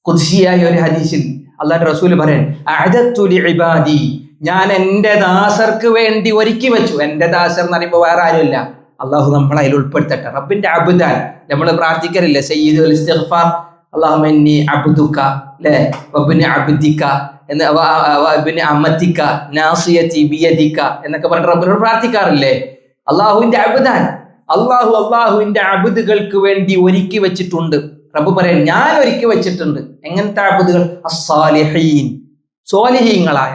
ഖുദ്സിയായ ഒരു ഹദീസിൽ അല്ലാഹുവിന്റെ റസൂൽ പറയാൻ, അഅദത്തു ലിഇബാദി, ഞാൻ എൻ്റെ ദാസർക്ക് വേണ്ടി ഒരുക്കി വെച്ചു. എൻ്റെ ദാസർ എന്ന് പറയുമ്പോൾ വേറെ ആരുമില്ല, അള്ളാഹു നമ്മളെ അതിൽ ഉൾപ്പെടുത്തട്ടെ. റബ്ബിന്റെ അബ്ദാൻ. നമ്മൾ പ്രാർത്ഥിക്കലില്ലേ സയ്യിദുൽ ഇസ്തിഗ്ഫാർ, അല്ലാഹുമ്മ ഇന്നി അബ്ദുക ല്ലേ വബ്നി അബ്ദിക എന്ന് വബ്നി അമ്മതിക നാസിയതി ബിയദിക എന്നൊക്കെ പറഞ്ഞ് റബ്ബിനോട് പ്രാർത്ഥിക്കാറില്ലേ? അള്ളാഹുവിന്റെ അബ്ദാൻ, അള്ളാഹുവിന്റെ അബ്ദുകൾക്ക് വേണ്ടി ഒരുക്കി വെച്ചിട്ടുണ്ട്. റബ്ബ് പറയാൻ, ഞാൻ ഒരുക്കി വെച്ചിട്ടുണ്ട്. എങ്ങനത്തെ അബ്ദുകൾ? അസ്സാലിഹീൻ, സ്വാലിഹീങ്ങളായ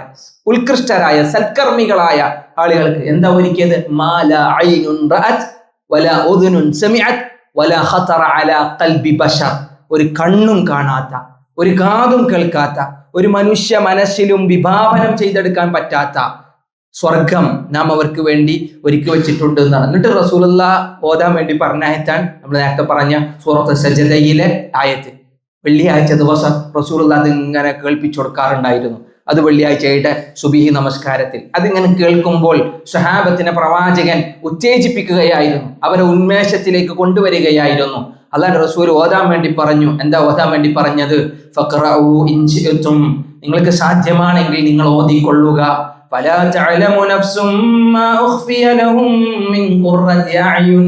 ഉത്കൃഷ്ടരായ സൽക്കർമ്മികളായ ആളുകൾക്ക്. എന്താ ഒരുക്കിയത്? മാ ലാ ഐനുൻ റഅത് വലാ ഉദ്നുൻ സമിഅത് വലാ ഖതറ അലാ ഖൽബി ബശർ, ഒരു കണ്ണും കാണാത്ത, ഒരു കാതും കേൾക്കാത്ത, ഒരു മനുഷ്യ മനസ്സിലും വിഭാവനം ചെയ്തെടുക്കാൻ പറ്റാത്ത സ്വർഗം നാം അവർക്ക് വേണ്ടി ഒരുക്കി വെച്ചിട്ടുണ്ട് എന്നാണ്. എന്നിട്ട് റസൂലുള്ളാഹി ഓതാൻ വേണ്ടി പറഞ്ഞ ആയത്താണ് നമ്മൾ നേരത്തെ പറഞ്ഞ സൂറത്ത് സജദയിലെ ആയത്ത്. വെള്ളിയാഴ്ച ദിവസം റസൂലുള്ളാഹി അത് ഇങ്ങനെ കേൾപ്പിച്ചു കൊടുക്കാറുണ്ടായിരുന്നു. അത് വെള്ളിയാഴ്ചയുടെ സുബിഹി നമസ്കാരത്തിൽ അതിങ്ങനെ കേൾക്കുമ്പോൾ സ്വഹാബത്തിനെ പ്രവാചകൻ ഉത്തേജിപ്പിക്കുകയായിരുന്നു, അവരെ ഉന്മേഷത്തിലേക്ക് കൊണ്ടുവരികയായിരുന്നു. അല്ലാഹുവിന്റെ റസൂൽ ഓതാൻ വേണ്ടി പറഞ്ഞു. എന്താ ഓതാൻ വേണ്ടി പറഞ്ഞത്? ഫഖറഉ ഇൻ ശിഅ്തും, നിങ്ങൾക്ക് സാധ്യമാണെങ്കിൽ നിങ്ങൾ ഓതിക്കൊള്ളുക. ഫലാ തഅലമു നഫ്സും മാ ഉഖ്ഫിയ ലഹും മിൻ ഖുർറതി അഅ്യുൻ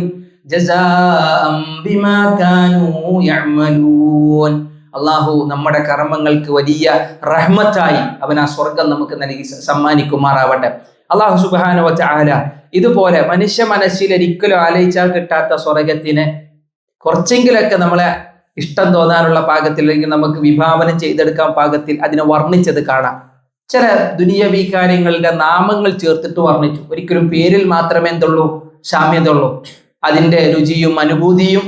ജസാഅൻ ബിമാ കാനൂ യഅമലൂൻ. അള്ളാഹു നമ്മുടെ കർമ്മങ്ങൾക്ക് വലിയ റഹ്മത്തായി അവൻ ആ സ്വർഗം നമുക്ക് നൽകി സമ്മാനിക്കുമാറാവട്ടെ. അള്ളാഹു സുബ്ഹാനഹു വ തആല ഇതുപോലെ മനുഷ്യ മനസ്സിൽ ഒരിക്കലും ആലോചിച്ചാൽ കിട്ടാത്ത സ്വർഗത്തിനെ കുറച്ചെങ്കിലൊക്കെ നമ്മളെ ഇഷ്ടം തോന്നാനുള്ള പാകത്തിൽ, അല്ലെങ്കിൽ നമുക്ക് വിഭാവനം ചെയ്തെടുക്കാൻ പാകത്തിൽ അതിനെ വർണ്ണിച്ചത് കാണാം. ചില ദുനിയവി കാര്യങ്ങളുടെ നാമങ്ങൾ ചേർത്തിട്ട് വർണ്ണിച്ചു. ഒരിക്കലും പേരിൽ മാത്രമേ എന്തുള്ളൂ, സാമ്യത ഉള്ളൂ. അതിന്റെ രുചിയും അനുഭൂതിയും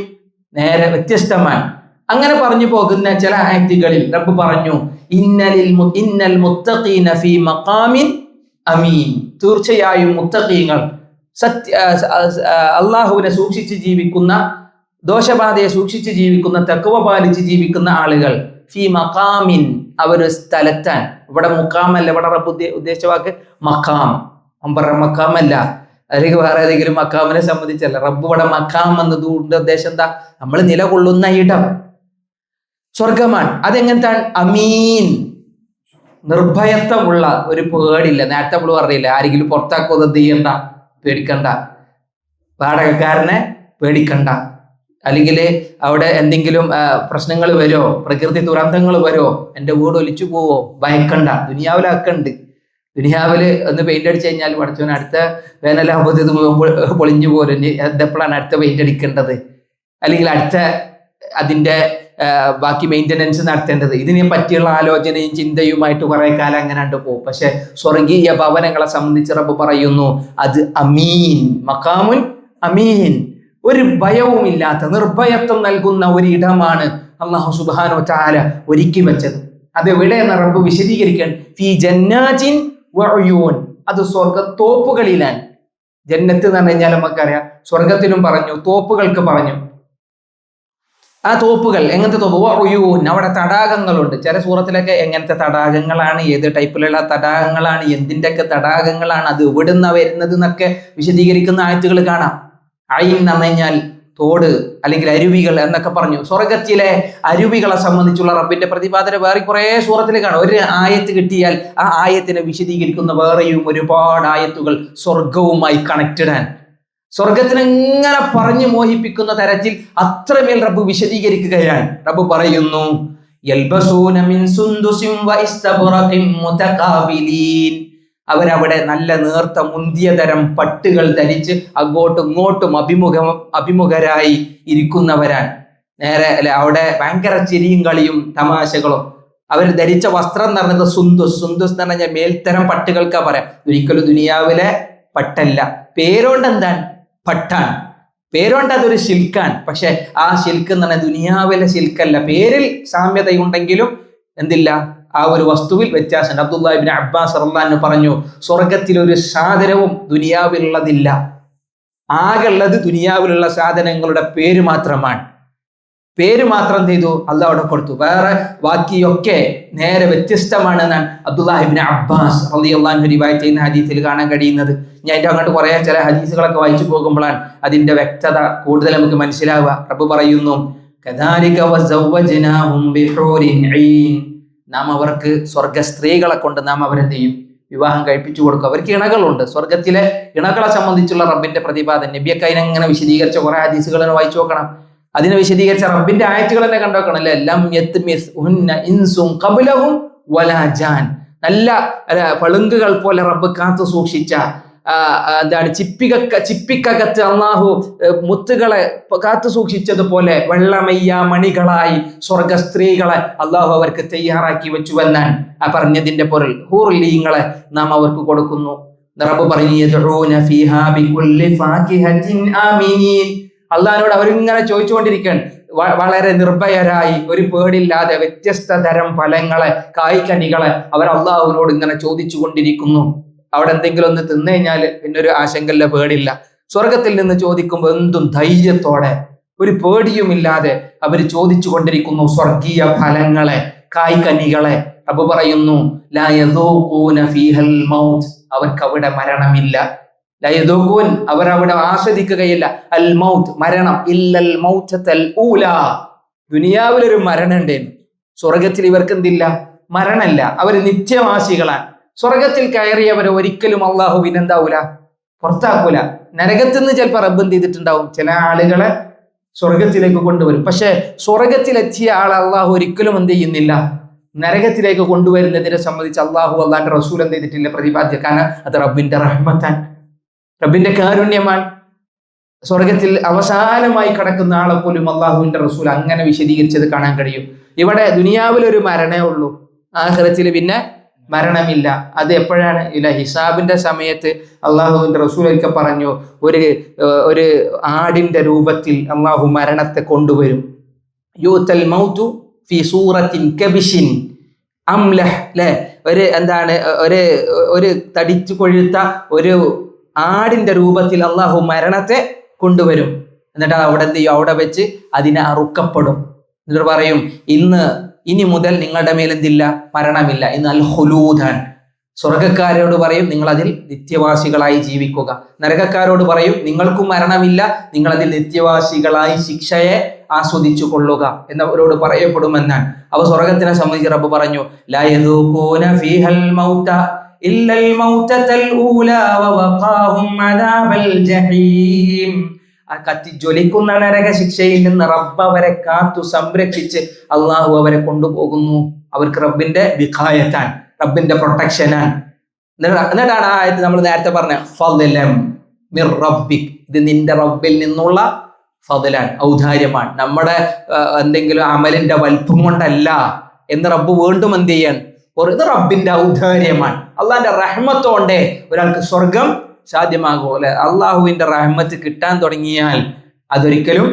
നേരെ വ്യത്യസ്തമാണ്. അങ്ങനെ പറഞ്ഞു പോകുന്ന ചില ആയത്തുകളിൽ റബ്ബ് പറഞ്ഞു, ഇന്നൽ മുത്തഖീന ഫീ മഖാമിൻ അമീൻ, തീർച്ചയായും മുത്തഖീങ്ങൾ അള്ളാഹുവിനെ സൂക്ഷിച്ച് ജീവിക്കുന്ന, ദോഷബാധയെ സൂക്ഷിച്ച് ജീവിക്കുന്ന, തഖ്വ പാലിച്ച് ജീവിക്കുന്ന ആളുകൾ, ഫീ മഖാമിൻ, അവര് സ്ഥലത്താണ്. ഇവിടെ മുഖാമല്ല, ഇവിടെ റബ്ബ് ഉദ്ദേശിച്ച വാക്ക് മഖാം. അമ്പറ മഖാമല്ല, അല്ലെങ്കിൽ വേറെ ഏതെങ്കിലും മഖാമിനെ സംബന്ധിച്ചല്ല. റബ്ബ് ഇവിടെ മഖാം എന്നതുകൊണ്ട് ഉദ്ദേശം എന്താ? നമ്മൾ നിലകൊള്ളുന്ന ഇടം സ്വർഗമാണ്. അതെങ്ങനത്തെ? അമീൻ, നിർഭയത്വമുള്ള, ഒരു പേടില്ല. നേരത്തെ നമ്മൾ പറഞ്ഞില്ല, ആരെങ്കിലും പുറത്താക്കുക ചെയ്യണ്ട, പേടിക്കണ്ട, വാടകക്കാരനെ പേടിക്കണ്ട, അല്ലെങ്കിൽ അവിടെ എന്തെങ്കിലും പ്രശ്നങ്ങൾ വരുമോ, പ്രകൃതി ദുരന്തങ്ങൾ വരുമോ, എൻ്റെ വീട് ഒലിച്ചു പോവോ, ഭയക്കണ്ട. ദുനിയാവിലൊക്കെ ഉണ്ട്. ദുനിയാവിൽ ഒന്ന് പെയിന്റ് അടിച്ചു കഴിഞ്ഞാൽ പഠിച്ചവൻ അടുത്ത വേനലാകുമ്പോൾ ഇത് പൊളിഞ്ഞു പോലും, എപ്പോഴാണ് അടുത്ത പെയിന്റ് അടിക്കേണ്ടത്, അല്ലെങ്കിൽ അടുത്ത അതിൻ്റെ ബാക്കി മെയിൻ്റനൻസ് നടത്തേണ്ടത്, ഇതിനെ പറ്റിയുള്ള ആലോചനയും ചിന്തയുമായിട്ട് കുറെ കാലം അങ്ങനെ കണ്ടു പോകും. പക്ഷെ സ്വർഗീയ ഭവനങ്ങളെ സംബന്ധിച്ച് റബ്ബ് പറയുന്നു, അത് അമീൻ, മഖാമുൻ അമീൻ, ഒരു ഭയവുമില്ലാത്ത നിർഭയത്വം നൽകുന്ന ഒരു ഇടമാണ് അല്ലാഹു സുബ്ഹാനഹു വ തആല ഒരുക്കി വെച്ചത്. അതെവിടെയെന്ന് റബ്ബ് വിശദീകരിക്കാൻ, ഫീ ജന്നാത്തിൻ വഉയൂൻ, അത് സ്വർഗത്തോപ്പുകളിലാണ്. ജന്നത്ത് എന്ന് പറഞ്ഞു കഴിഞ്ഞാൽ നമുക്കറിയാം, സ്വർഗത്തിലും പറഞ്ഞു, തോപ്പുകൾക്ക് പറഞ്ഞു. ആ തോപ്പുകൾ എങ്ങനത്തെ തോപ്പ്? വഉയൂൻ, അവിടെ തടാകങ്ങളുണ്ട്. ചില സൂറത്തിലൊക്കെ എങ്ങനത്തെ തടാകങ്ങളാണ്, ഏത് ടൈപ്പിലുള്ള തടാകങ്ങളാണ്, എന്തിൻ്റെയൊക്കെ തടാകങ്ങളാണ്, അത് എവിടുന്ന വരുന്നത് എന്നൊക്കെ വിശദീകരിക്കുന്ന ആയത്തുകൾ കാണാം. ഐൻ എന്ന് പറഞ്ഞു കഴിഞ്ഞാൽ തോട് അല്ലെങ്കിൽ അരുവികൾ എന്നൊക്കെ പറഞ്ഞു. സ്വർഗത്തിലെ അരുവികളെ സംബന്ധിച്ചുള്ള റബ്ബിന്റെ പ്രതിപാദന വേറെ കുറെ സൂറത്തിൽ കാണാം. ഒരു ആയത്ത് കിട്ടിയാൽ ആ ആയത്തിനെ വിശദീകരിക്കുന്ന വേറെയും ഒരുപാട് ആയത്തുകൾ സ്വർഗവുമായി കണക്റ്റഡ് ആണ്. സ്വർഗത്തിനെ എങ്ങനെ പറഞ്ഞു മോഹിപ്പിക്കുന്ന തരത്തിൽ അത്രമേൽ റബ്ബ് വിശദീകരിക്കുകയാണ്. റബ്ബ് പറയുന്നു, യൽബസൂന മിൻ സുന്ദുസിൻ വഇസ്തബ്റഖിൻ മുതഖാബിലീൻ, അവരവിടെ നല്ല നേർത്ത മുന്തിയ തരം പട്ടുകൾ ധരിച്ച് അങ്ങോട്ടും ഇങ്ങോട്ടും അഭിമുഖരായി ഇരിക്കുന്നവരാണ്. നേരെ അല്ലെ, അവിടെ ഭയങ്കര ചിരിയും കളിയും തമാശകളും. അവർ ധരിച്ച വസ്ത്രം എന്ന് പറഞ്ഞത് സുന്ദുസ്. സുന്ദുസ് എന്ന് പറഞ്ഞാൽ മേൽത്തരം പട്ടുകൾക്കാ പറയാം, ഒരിക്കലും ദുനിയാവിലെ പട്ടല്ല. പേരോണ്ട് എന്താണ്? പട്ടാൻ. പേരോണ്ട് അതൊരു സിൽക്കാണ്. പക്ഷെ ആ സിൽക്ക് എന്ന് പറഞ്ഞാൽ ദുനിയാവിലെ സിൽക്കല്ല. പേരിൽ സാമ്യതയുണ്ടെങ്കിലും എന്തില്ല, ആ ഒരു വസ്തുവിൽ വ്യത്യാസമുണ്ട്. അബ്ദുല്ലാഹി ഇബ്നു അബ്ബാസ് റളിയല്ലാഹു അൻഹു പറഞ്ഞു, സ്വർഗത്തിൽ ഒരു സാധനവും ദുനിയാവിലുള്ളതില്ല. ആകെയുള്ളത് ദുനിയാവിലുള്ള സാധനങ്ങളുടെ പേര് മാത്രമാണ്. പേര് മാത്രം ചെയ്തു അള്ളാഹ് അവിടെ കൊടുത്തു. വേറെ ബാക്കിയൊക്കെ നേരെ വ്യത്യസ്തമാണ് എന്നാണ് അബ്ദുല്ലാഹി ഇബ്നു അബ്ബാസ് റളിയല്ലാഹു അൻഹു റിവായത്ത് ചെയ്യുന്ന ഹദീസിൽ കാണാൻ കഴിയുന്നത്. ഞാൻ അതിന്റെ അങ്ങോട്ട് കുറേ ചില ഹദീസുകളൊക്കെ വായിച്ചു പോകുമ്പോഴാണ് അതിന്റെ വ്യക്തത കൂടുതൽ നമുക്ക് മനസ്സിലാവുക. റബ്ബ് പറയുന്നു, കദാലിക വസവ്വജ്നാഹും ബിഹൂരിൻ ഐൻ, നാം അവർക്ക് സ്വർഗ സ്ത്രീകളെ കൊണ്ട് നാം അവരെന്ത് ചെയ്യും? വിവാഹം കഴിപ്പിച്ചു കൊടുക്കും. അവർക്ക് ഇണകളുണ്ട്. സ്വർഗത്തിലെ ഇണകളെ സംബന്ധിച്ചുള്ള റബ്ബിന്റെ പ്രതിപാദനം നബിയൊക്കെ അതിനെങ്ങനെ വിശദീകരിച്ച കുറെ ഹദീസുകൾ വായിച്ചു നോക്കണം. അതിനെ വിശദീകരിച്ച റബ്ബിന്റെ ആയത്തുകൾ തന്നെ കണ്ടുനോക്കണം. അല്ലെ, ലം യത്മിസ്ഹുന്ന ഇൻസുൻ ഖബ്ലഹും വലാ ജാൻ, നല്ല പളുങ്കുകൾ പോലെ റബ്ബ് കാത്തു സൂക്ഷിച്ച എന്താണ് ചിപ്പിക്കകത്ത് അള്ളാഹു മുത്തുകളെ കാത്തു സൂക്ഷിച്ചതുപോലെ വെള്ളമയ്യ മണികളായി സ്വർഗ സ്ത്രീകളെ അള്ളാഹു അവർക്ക് തയ്യാറാക്കി വെച്ചുവെന്നാണ് ആ പറഞ്ഞതിന്റെ പൊരുൾ. ഹൂർലീങ്ങളെ നാം അവർക്ക് കൊടുക്കുന്നു. റബ്ബ് പറഞ്ഞു, അള്ളാഹിനോട് അവരിങ്ങനെ ചോദിച്ചുകൊണ്ടിരിക്കുകയാണ്, വളരെ നിർഭയരായി, ഒരു പേടില്ലാതെ വ്യത്യസ്ത തരം ഫലങ്ങളെ, കായ്ക്കനികളെ അവർ അള്ളാഹുവിനോട് ഇങ്ങനെ ചോദിച്ചു കൊണ്ടിരിക്കുന്നു. അവിടെ എന്തെങ്കിലും ഒന്ന് തിന്നു കഴിഞ്ഞാൽ പിന്നെ ഒരു ആശങ്കല്ല, പേടില്ല. സ്വർഗത്തിൽ നിന്ന് ചോദിക്കുമ്പോൾ എന്തും ധൈര്യത്തോടെ ഒരു പേടിയുമില്ലാതെ അവർ ചോദിച്ചു കൊണ്ടിരിക്കുന്നു സ്വർഗീയ ഫലങ്ങളെ, കായ്ക്കനികളെ. റബ്ബ് പറയുന്നു, ലാ യദൂഖൂന ഫീഹൽ മൗത്ത്, അവർക്ക് അവിടെ മരണമില്ല. ലാ യദൂഖൂൻ, അവർ അവിടെ ആസ്വദിക്കുകയില്ല അൽ മൗത്ത്, മരണം. ഇല്ലൽ മൗത്തൽ ഊലാ, ദുനിയാവിലൊരു മരണം ഉണ്ടേനു, സ്വർഗത്തിൽ ഇവർക്ക് എന്തില്ല? മരണമില്ല. അവർ നിത്യവാസികളാണ്. സ്വർഗത്തിൽ കയറിയവരെ ഒരിക്കലും അള്ളാഹുവിന് എന്താവൂല? പുറത്താക്കൂല. നരകത്തിൽ നിന്ന് ചിലപ്പോൾ റബ്ബ് എന്ത് ചെയ്തിട്ടുണ്ടാവും? ചില ആളുകളെ സ്വർഗത്തിലേക്ക് കൊണ്ടുവരും. പക്ഷെ സ്വർഗത്തിലെത്തിയ ആളെ അള്ളാഹു ഒരിക്കലും എന്ത് ചെയ്യുന്നില്ല? നരകത്തിലേക്ക് കൊണ്ടുവരുന്നതിനെ സംബന്ധിച്ച് അള്ളാഹുവിന്റെ റസൂൽ എന്ത് ചെയ്തിട്ടില്ല? പ്രതിപാദ്യക്കാൻ അത് റബ്ബിന്റെ റഹ്മത്താൻ, റബ്ബിന്റെ കാരുണ്യമാണ്. സ്വർഗത്തിൽ അവസാനമായി കിടക്കുന്ന ആളെ പോലും അള്ളാഹുവിന്റെ റസൂൽ അങ്ങനെ വിശദീകരിച്ചത് കാണാൻ കഴിയും. ഇവിടെ ദുനിയാവിലൊരു മരണേ ഉള്ളൂ, ആഖിറത്തിൽ പിന്നെ മരണമില്ല. അത് എപ്പോഴാണ്? ഇല്ല, ഹിസാബിന്റെ സമയത്ത് അള്ളാഹുവിന്റെ റസൂൽ ഒക്കെ പറഞ്ഞു, ഒരു ആടിന്റെ രൂപത്തിൽ അള്ളാഹു മരണത്തെ കൊണ്ടുവരും. യൂതൽ മൗതു ഫി സൂറത്തിൻ കബിഷിൻ അംലഹ്, അല്ലെ, ഒരു എന്താണ്, ഒരു തടിച്ചു കൊഴുത്ത ഒരു ആടിന്റെ രൂപത്തിൽ അള്ളാഹു മരണത്തെ കൊണ്ടുവരും. എന്നിട്ട് അവിടെ എന്ത് ചെയ്യും? അവിടെ വെച്ച് അതിനെ അറുക്കപ്പെടും. എന്നിട്ട് പറയും, ഇനി മുതൽ നിങ്ങളുടെ മേലെന്തില്ല? മരണമില്ല. ഇന്ന് അൽ ഖുലൂദാൻ. സ്വർഗക്കാരോട് പറയും, നിങ്ങൾ അതിൽ നിത്യവാസികളായി ജീവിക്കുക. നരകക്കാരോട് പറയും, നിങ്ങൾക്കും മരണമില്ല, നിങ്ങൾ അതിൽ നിത്യവാസികളായി ശിക്ഷയെ ആസ്വദിച്ചു കൊള്ളുക എന്നവരോട് പറയപ്പെടുമെന്നാണ്. അവ സ്വർഗത്തിനെ സംബന്ധിച്ച് റബ്ബ് പറഞ്ഞു, ലാ യദൂഖൂന ഫീഹൽ മൗത ഇല്ലൽ മൗതൽ ഊലാ വവഖാഹും അദാബൽ ജഹീം. ആ കത്തിജ്വലിക്കുന്ന നരക ശിക്ഷയിൽ നിന്ന് റബ്ബ് അവരെ കാത്തു സംരക്ഷിച്ച് അള്ളാഹു അവരെ കൊണ്ടുപോകുന്നു. അവർക്ക് റബ്ബിന്റെ വിഖായത്താൻ, റബ്ബിന്റെ പ്രൊട്ടക്ഷനാണ്. എന്നിട്ടാണ് ആ ആയത്ത് നമ്മൾ നേരത്തെ പറഞ്ഞ ഫദ്ലൻ മിർ റബ്ബിക്, ഇത് നിന്റെ റബ്ബിൽ നിന്നുള്ള ഫദ്ലാണ്, ഔദാര്യമാണ്. നമ്മുടെ എന്തെങ്കിലും അമലിന്റെ വൽപ്പം കൊണ്ടല്ല എന്ന് റബ്ബ് വീണ്ടും എന്ത് ചെയ്യാൻ? ഇത് റബ്ബിന്റെ ഔദാര്യമാണ്. അള്ളാഹിന്റെ റഹ്മത്തോടെ ഒരാൾക്ക് സ്വർഗം സാധ്യമാകുമോ? അല്ലെ, അള്ളാഹുവിന്റെ റഹ്മത്ത് കിട്ടാൻ തുടങ്ങിയാൽ അതൊരിക്കലും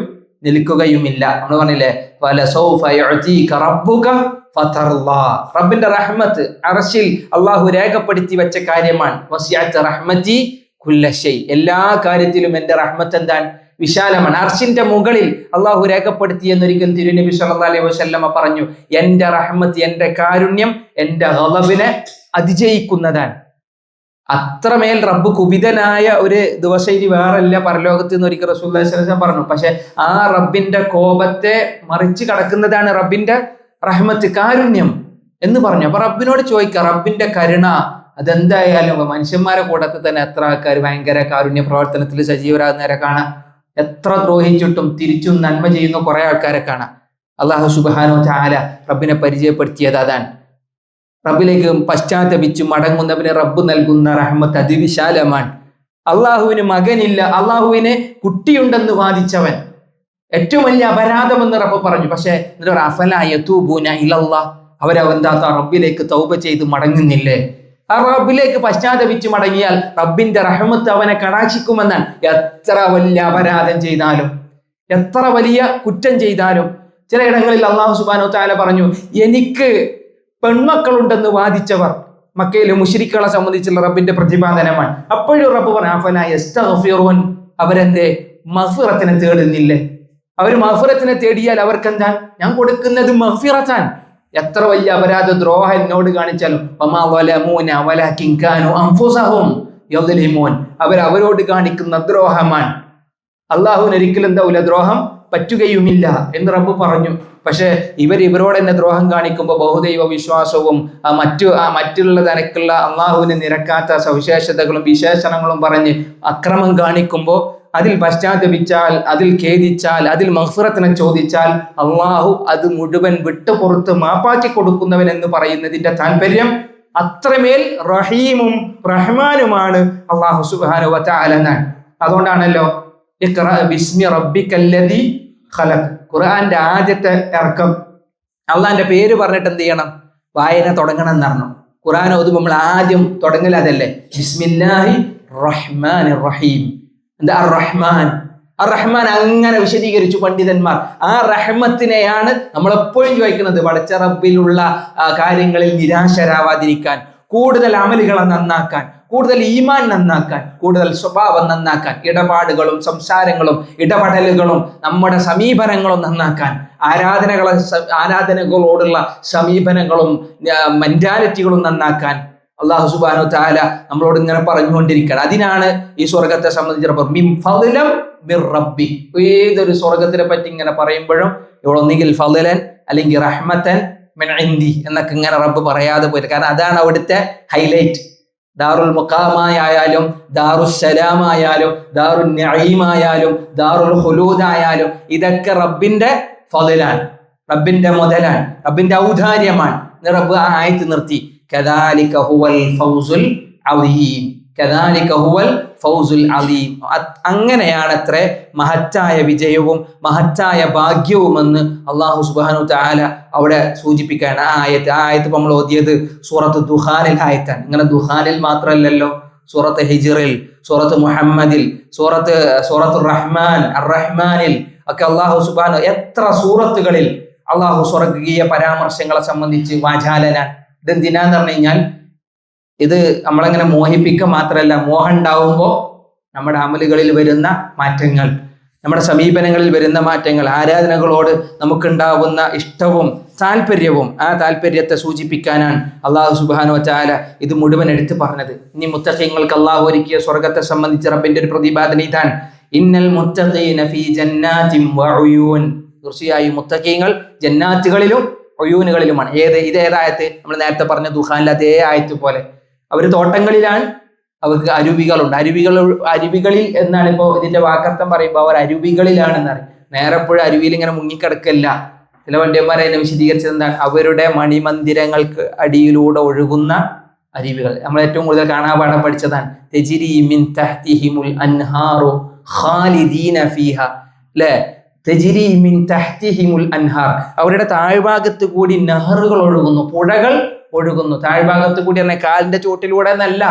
നിൽക്കുകയുമില്ല. നമ്മൾ പറഞ്ഞില്ലേ, വലസൗഫ യുഅ്തീക റബ്ബുക ഫതർളാ. റബ്ബിന്റെ റഹ്മത്ത് അർശിൽ അള്ളാഹു രേഖപ്പെടുത്തി വെച്ച കാര്യമാണ്. വസിഅത റഹ്മതി കുല്ല ശൈ. എല്ലാ കാര്യത്തിലും എന്റെ റഹ്മത്ത് എന്താണ്? വിശാലമാണ്. അർശിന്റെ മുകളിൽ അള്ളാഹു രേഖപ്പെടുത്തി എന്നൊരിക്കൽ തിരുനബി സല്ലല്ലാഹു അലൈഹി വസല്ലമ പറഞ്ഞു, എന്റെ റഹ്മത്ത്, എന്റെ കാരുണ്യം എന്റെ ഗളബിനെ അതിജയിക്കുന്നതാണ്. അത്രമേൽ റബ്ബ് കുപിതനായ ഒരു ദിവസം ഇനി വേറല്ല പരലോകത്ത് എന്ന് ഒരിക്കൽ റസൂലുള്ളാഹി സ്വല്ലല്ലാഹു അലൈഹി വസല്ലം പറഞ്ഞു. പക്ഷെ ആ റബ്ബിന്റെ കോപത്തെ മറിച്ച് കടക്കുന്നതാണ് റബ്ബിന്റെ റഹ്മത്ത്, കാരുണ്യം എന്ന് പറഞ്ഞു. അപ്പൊ റബ്ബിനോട് ചോദിക്കുക, റബ്ബിന്റെ കരുണ അതെന്തായാലും മനുഷ്യന്മാരെ കൂട്ടത്തിൽ തന്നെ എത്ര ആൾക്കാർ ഭയങ്കര കാരുണ്യ പ്രവർത്തനത്തിൽ സജീവരാകുന്നവരെ കാണാം. എത്ര ദ്രോഹിച്ചിട്ടും തിരിച്ചും നന്മ ചെയ്യുന്ന കുറെ ആൾക്കാരെ കാണാം. അല്ലാഹു സുബ്ഹാനഹു വ തആല റബ്ബിനെ പരിചയപ്പെടുത്തിയത് അതാണ്. റബ്ബിലേക്ക് പശ്ചാത്തപിച്ച് മടങ്ങുന്നവന് റബ്ബ് നൽകുന്ന റഹ്മത്ത് അതിവിശാലമാണ്. അള്ളാഹുവിന് മകനില്ല, അള്ളാഹുവിന് കുട്ടിയുണ്ടെന്ന് വാദിച്ചവൻ ഏറ്റവും വലിയ അപരാധമെന്ന് റബ്ബ് പറഞ്ഞു. പക്ഷെ അവരവന്താത്ത റബ്ബിലേക്ക് തൗബ ചെയ്ത് മടങ്ങുന്നില്ലേ? ആ റബ്ബിലേക്ക് പശ്ചാത്തപിച്ച് മടങ്ങിയാൽ റബ്ബിന്റെ റഹ്മത്ത് അവനെ കടാക്ഷിക്കുമെന്നാണ്. എത്ര വലിയ അപരാധം ചെയ്താലും, എത്ര വലിയ കുറ്റം ചെയ്താലും, ചിലയിടങ്ങളിൽ അള്ളാഹു സുബ്ഹാനഹു വ തആല പറഞ്ഞു, എനിക്ക് പെൺമക്കളുണ്ടെന്ന് വാദിച്ചവർ, മക്കയിലെ മുശ്രിക്കുകളെ സംബന്ധിച്ചുള്ള റബ്ബിന്റെ പ്രതിപാദനമാണ്. അപ്പോഴും റബ്ബ് പറഞ്ഞു, അഫലാ യസ്തഗ്ഫിറൂൻ, അവരെന്തേ മഗ്ഫിറത്തിനെ തേടുന്നില്ലേ? അവർ മഗ്ഫിറത്തിനെ തേടിയാൽ അവർക്കെന്താ? ഞാൻ കൊടുക്കുന്നത് മഗ്ഫിറത്താൻ. എത്ര വലിയ അപരാധ ദ്രോഹം എന്നോട് കാണിച്ചാലും അവരവരോട് കാണിക്കുന്ന ദ്രോഹമാണ്. അള്ളാഹുവിന് ഒരിക്കലും എന്താവില്ല, ദ്രോഹം പറ്റുകയുമില്ല എന്ന് റബ്ബ് പറഞ്ഞു. പക്ഷെ ഇവരോട് തന്നെ ദ്രോഹം കാണിക്കുമ്പോൾ ബഹുദൈവ വിശ്വാസവും മറ്റുള്ള തരക്കുള്ള അള്ളാഹുവിന് നിരക്കാത്ത സവിശേഷതകളും വിശേഷണങ്ങളും പറഞ്ഞ് അക്രമം കാണിക്കുമ്പോൾ അതിൽ പശ്ചാത്തപിച്ചാൽ, അതിൽ ഖേദിച്ചാൽ, അതിൽ മഗ്ഫിറത്തിനെ ചോദിച്ചാൽ അള്ളാഹു അത് മുഴുവൻ വിട്ടുപുറത്ത് മാപ്പാക്കി കൊടുക്കുന്നവൻ എന്ന് പറയുന്നതിന്റെ താല്പര്യം അത്രമേൽ റഹീമും റഹ്മാനുമാണ് അള്ളാഹു സുബ്ഹാനഹു വ തആല എന്നാണ്. അതുകൊണ്ടാണല്ലോ ഇഖ്റ ബിസ്മി റബ്ബിക്കല്ലദീ ഖലഖ്, ഖുർആന്റെ ആദ്യത്തെ ഇറക്കം അള്ളാന്റെ പേര് പറഞ്ഞിട്ട് എന്ത് ചെയ്യണം? വായന തുടങ്ങണം എന്നറിഞ്ഞു. ഖുർആൻ ഓതുമ്പോൾ നമ്മൾ ആദ്യം തുടങ്ങൽ അതല്ലേ, ബിസ്മില്ലാഹി റഹ്മാനിർ റഹീം. എന്താ റഹ്മാൻ? റഹ്മാൻ അങ്ങനെ വിശദീകരിച്ചു പണ്ഡിതന്മാർ. ആ റഹ്മത്തിനെയാണ് നമ്മളെപ്പോഴും ചോദിക്കുന്നത്. പടച്ച റബ്ബിലുള്ള കാര്യങ്ങളിൽ നിരാശരാവാതിരിക്കാൻ, കൂടുതൽ അമലുകളെ നന്നാക്കാൻ, കൂടുതൽ ഈമാൻ നന്നാക്കാൻ, കൂടുതൽ സ്വഭാവം നന്നാക്കാൻ, ഇടപാടുകളും സംസാരങ്ങളും ഇടപെടലുകളും നമ്മുടെ സമീപനങ്ങളും നന്നാക്കാൻ, ആരാധനകളോടുള്ള സമീപനങ്ങളും മെന്റാലിറ്റികളും നന്നാക്കാൻ അല്ലാഹു സുബ്ഹാനഹു വ തആല നമ്മളോട് ഇങ്ങനെ പറഞ്ഞുകൊണ്ടിരിക്കുകയാണ്. അതിനാണ് ഈ സ്വർഗത്തെ സംബന്ധിച്ചിടത്തോളം മിൻ ഫദ്ലൻ മിർ റബ്ബി. ഏതൊരു സ്വർഗത്തിനെ പറ്റി ഇങ്ങനെ പറയുമ്പോഴും ഇവിടെ ഒന്നുകിൽ ഫദ്ലൻ അല്ലെങ്കിൽ റഹ്മത്തൻ മിൻ ഇൻദി എന്നൊക്കെ ഇങ്ങനെ റബ്ബ് പറയാതെ പോയിട്ട്, കാരണം അതാണ് അവിടുത്തെ ഹൈലൈറ്റ്. ദാറുൽ മുഖാമായാലും ദാറുസ്സലാമായാലും ദാറുൻ നഈമായാലും ദാറുൽ ഖുലൂദായാലും ഇതൊക്കെ റബ്ബിന്റെ ഫദ്ലാണ്, റബ്ബിന്റെ മുതലാണ്, റബ്ബിന്റെ ഔദാര്യമാണ്. റബ്ബ് ആ ആയത്ത് നിർത്തി, കദാലിക ഹുവൽ ഫൗസുൽ അളീം, കദാലിക ഹുവൽ ഫൗസുൽ അളീം. അങ്ങനെയാണ് അത്ര മഹത്തായ വിജയവും മഹത്തായ ഭാഗ്യവുമെന്ന് അല്ലാഹു സുബ്ഹാനഹു വ തആല അവിടെ സൂചിപ്പിക്കുകയാണ്. ആ ആയത്ത് നമ്മൾ ഓതിയത് സൂറത്ത് ദുഖാനിൽ ആയത്താണ്. ഇങ്ങനെ ദുഖാനിൽ മാത്രമല്ലല്ലോ, സൂറത്ത് ഹിജ്റിൽ, സൂറത്ത് മുഹമ്മദിൽ, സൂറത്ത് റഹ്മാൻ റഹ്മാനിൽ ഒക്കെ അല്ലാഹു സുബ്ഹാനഹു എത്ര സൂറത്തുകളിൽ അല്ലാഹു സ്വർഗീയ പരാമർശങ്ങളെ സംബന്ധിച്ച് വാചാലനാണ്. ഇതെന്തിനാന്ന് പറഞ്ഞു കഴിഞ്ഞാൽ, ഇത് നമ്മളങ്ങനെ മോഹിപ്പിക്കുക മാത്രമല്ല, മോഹം ഉണ്ടാവുമ്പോൾ നമ്മുടെ അമലുകളിൽ വരുന്ന മാറ്റങ്ങൾ, നമ്മുടെ സമീപനങ്ങളിൽ വരുന്ന മാറ്റങ്ങൾ, ആരാധനകളോട് നമുക്കുണ്ടാവുന്ന ഇഷ്ടവും താല്പര്യവും, ആ താല്പര്യത്തെ സൂചിപ്പിക്കാനാണ് അല്ലാഹു സുബ്ഹാനഹു വ തആല ഇത് മുഴുവൻ എടുത്തു പറഞ്ഞത്. ഇനി മുത്തഖീങ്ങൾക്ക് അല്ലാഹു ഒരുക്കിയ സ്വർഗത്തെ സംബന്ധിച്ച് റബ്ബിന്റെ ഒരു പ്രതിപാദനം ഇതാണ്, ഇന്നൽ മുത്തഖീന ഫീ ജന്നാതിൻ വഉയൂൻ. തീർച്ചയായും മുത്തഖീങ്ങൾ ജന്നാത്തുകളിലും ഒയൂനുകളിലുമാണ്. ഇതേതായത്ത് നമ്മൾ നേരത്തെ പറഞ്ഞ ദുഖാനിലെ അതേ ആയത്ത് പോലെ അവർ തോട്ടങ്ങളിലാണ്, അവർക്ക് അരുവികളുണ്ട്. അരുവികളിൽ എന്നാണ് ഇപ്പോൾ ഇതിന്റെ വാക്കർത്ഥം പറയുമ്പോൾ അവർ അരുവികളിലാണെന്നറിയും. നേരെപ്പോഴും അരുവിയിൽ ഇങ്ങനെ മുങ്ങിക്കിടക്കല്ല. ചില വണ്ടിയന്മാരെ അതിനെ വിശദീകരിച്ചത് എന്താണ്, അവരുടെ മണിമന്ദിരങ്ങൾക്ക് അടിയിലൂടെ ഒഴുകുന്ന അരുവികൾ. നമ്മൾ ഏറ്റവും കൂടുതൽ കാണാപാഠം പഠിച്ചതാണ് തജ്രി മിൻ തഹ്തിഹിമുൽ അൻഹാറു ഖാലിദീന ഫീഹ, അല്ലേ? തജ്രി മിൻ തഹ്തിഹിമുൽ അൻഹാർ, അവരുടെ താഴ്ഭാഗത്ത് കൂടി നഹറുകൾ ഒഴുകുന്നു, പുഴകൾ ഒഴുകുന്നു. താഴ്ഭാഗത്ത് കൂടി പറഞ്ഞാൽ കാലിന്റെ ചോട്ടിലൂടെ എന്നല്ല,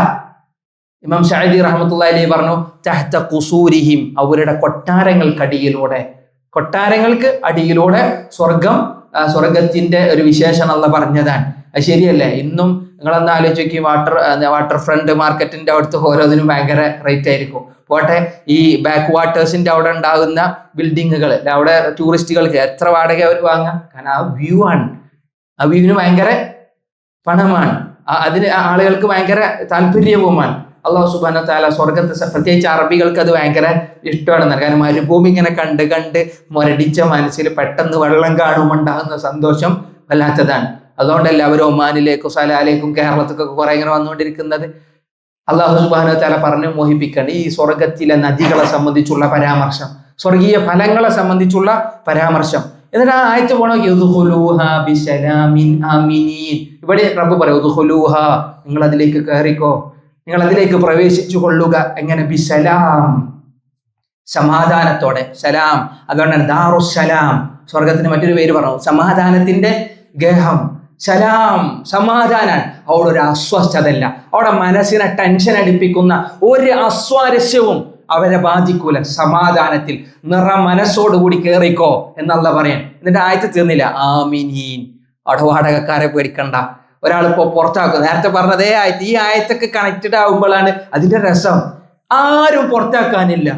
ഇമാം ഷഅദി റഹ്മത്തുള്ളാഹി അലൈഹി പറഞ്ഞു തഹ്ത ഖുസൂരിഹിം, അവരുടെ കൊട്ടാരങ്ങൾക്ക് അടിയിലൂടെ സ്വർഗത്തിന്റെ ഒരു വിശേഷണം അല്ലാഹ് പറഞ്ഞതാണ്. അത് ശരിയല്ലേ? ഇന്നും നിങ്ങളൊന്ന് ആലോചിച്ച് വാട്ടർ ഫ്രണ്ട് മാർക്കറ്റിന്റെ അവിടുത്തെ ഓരോന്നിനും ഭയങ്കര റേറ്റ് ആയിരിക്കും. പോട്ടെ, ഈ ബാക്ക് വാട്ടേഴ്സിന്റെ അവിടെ ഉണ്ടാകുന്ന ബിൽഡിങ്ങുകൾ, അവിടെ ടൂറിസ്റ്റുകൾക്ക് എത്ര വാടക അവർ വാങ്ങാം? കാരണം ആ വ്യൂ ആണ്, ആ വ്യൂവിന് ഭയങ്കര പണമാണ്, അതിന് ആളുകൾക്ക് ഭയങ്കര താല്പര്യവുമാണ്. അല്ലാഹു സുബ്ഹാനഹു വ തആല സ്വർഗത്ത്, പ്രത്യേകിച്ച് അറബികൾക്ക് അത് ഭയങ്കര ഇഷ്ടമാണെന്ന്. കാരണം മരുഭൂമി ഇങ്ങനെ കണ്ട് മുരടിച്ച മനസ്സിൽ പെട്ടെന്ന് വെള്ളം കാണുമ്പോൾ ഉണ്ടാകുന്ന സന്തോഷം വല്ലാത്തതാണ്. അതുകൊണ്ടല്ല അവർ ഒമാനിലേക്കും സലാലേക്കും കേരളത്തിലേക്കൊക്കെ കുറെ ഇങ്ങനെ വന്നുകൊണ്ടിരിക്കുന്നത്. അല്ലാഹു സുബ്ഹാനഹു വ തആല പറഞ്ഞു മോഹിപ്പിക്കണം ഈ സ്വർഗത്തിലെ നദികളെ സംബന്ധിച്ചുള്ള പരാമർശം, സ്വർഗീയ ഫലങ്ങളെ സംബന്ധിച്ചുള്ള പരാമർശം. എന്നിട്ട് ആ ആയത്ത് പോണോ, ഇവിടെ റബ്ബ് പറയും നിങ്ങൾ അതിലേക്ക് കയറിക്കോ, നിങ്ങൾ അതിലേക്ക് പ്രവേശിച്ചു കൊള്ളുക. എങ്ങനെ? ബിസലാം, സമാധാനത്തോടെ. സലാം, അതുകൊണ്ടാണ് ദാറുസ്സലാം. സ്വർഗത്തിന് മറ്റൊരു പേര് പറഞ്ഞു സമാധാനത്തിന്റെ ഗേഹം. സലാം, സമാധാനം. അവിടെ ഒരു അസ്വസ്ഥതല്ല, അവിടെ മനസ്സിനെ ടെൻഷൻ അടിപ്പിക്കുന്ന ഒരു അസ്വാരസ്യവും അവരെ ബാധിക്കൂല. സമാധാനത്തിൽ മനസ്സോടുകൂടി കേറിക്കോ എന്നല്ല പറയാൻ. എന്നിട്ട് ആയത്ത് തീർന്നില്ല, ആമീൻ. അവിടെ വാടകക്കാരെ പേടിക്കണ്ട, ഒരാളിപ്പോ പുറത്താക്കും. നേരത്തെ പറഞ്ഞതേ ആയത്ത്, ഈ ആയത്തൊക്കെ കണക്റ്റഡ് ആകുമ്പോഴാണ് അതിന്റെ രസം. ആരും പുറത്താക്കാനില്ല,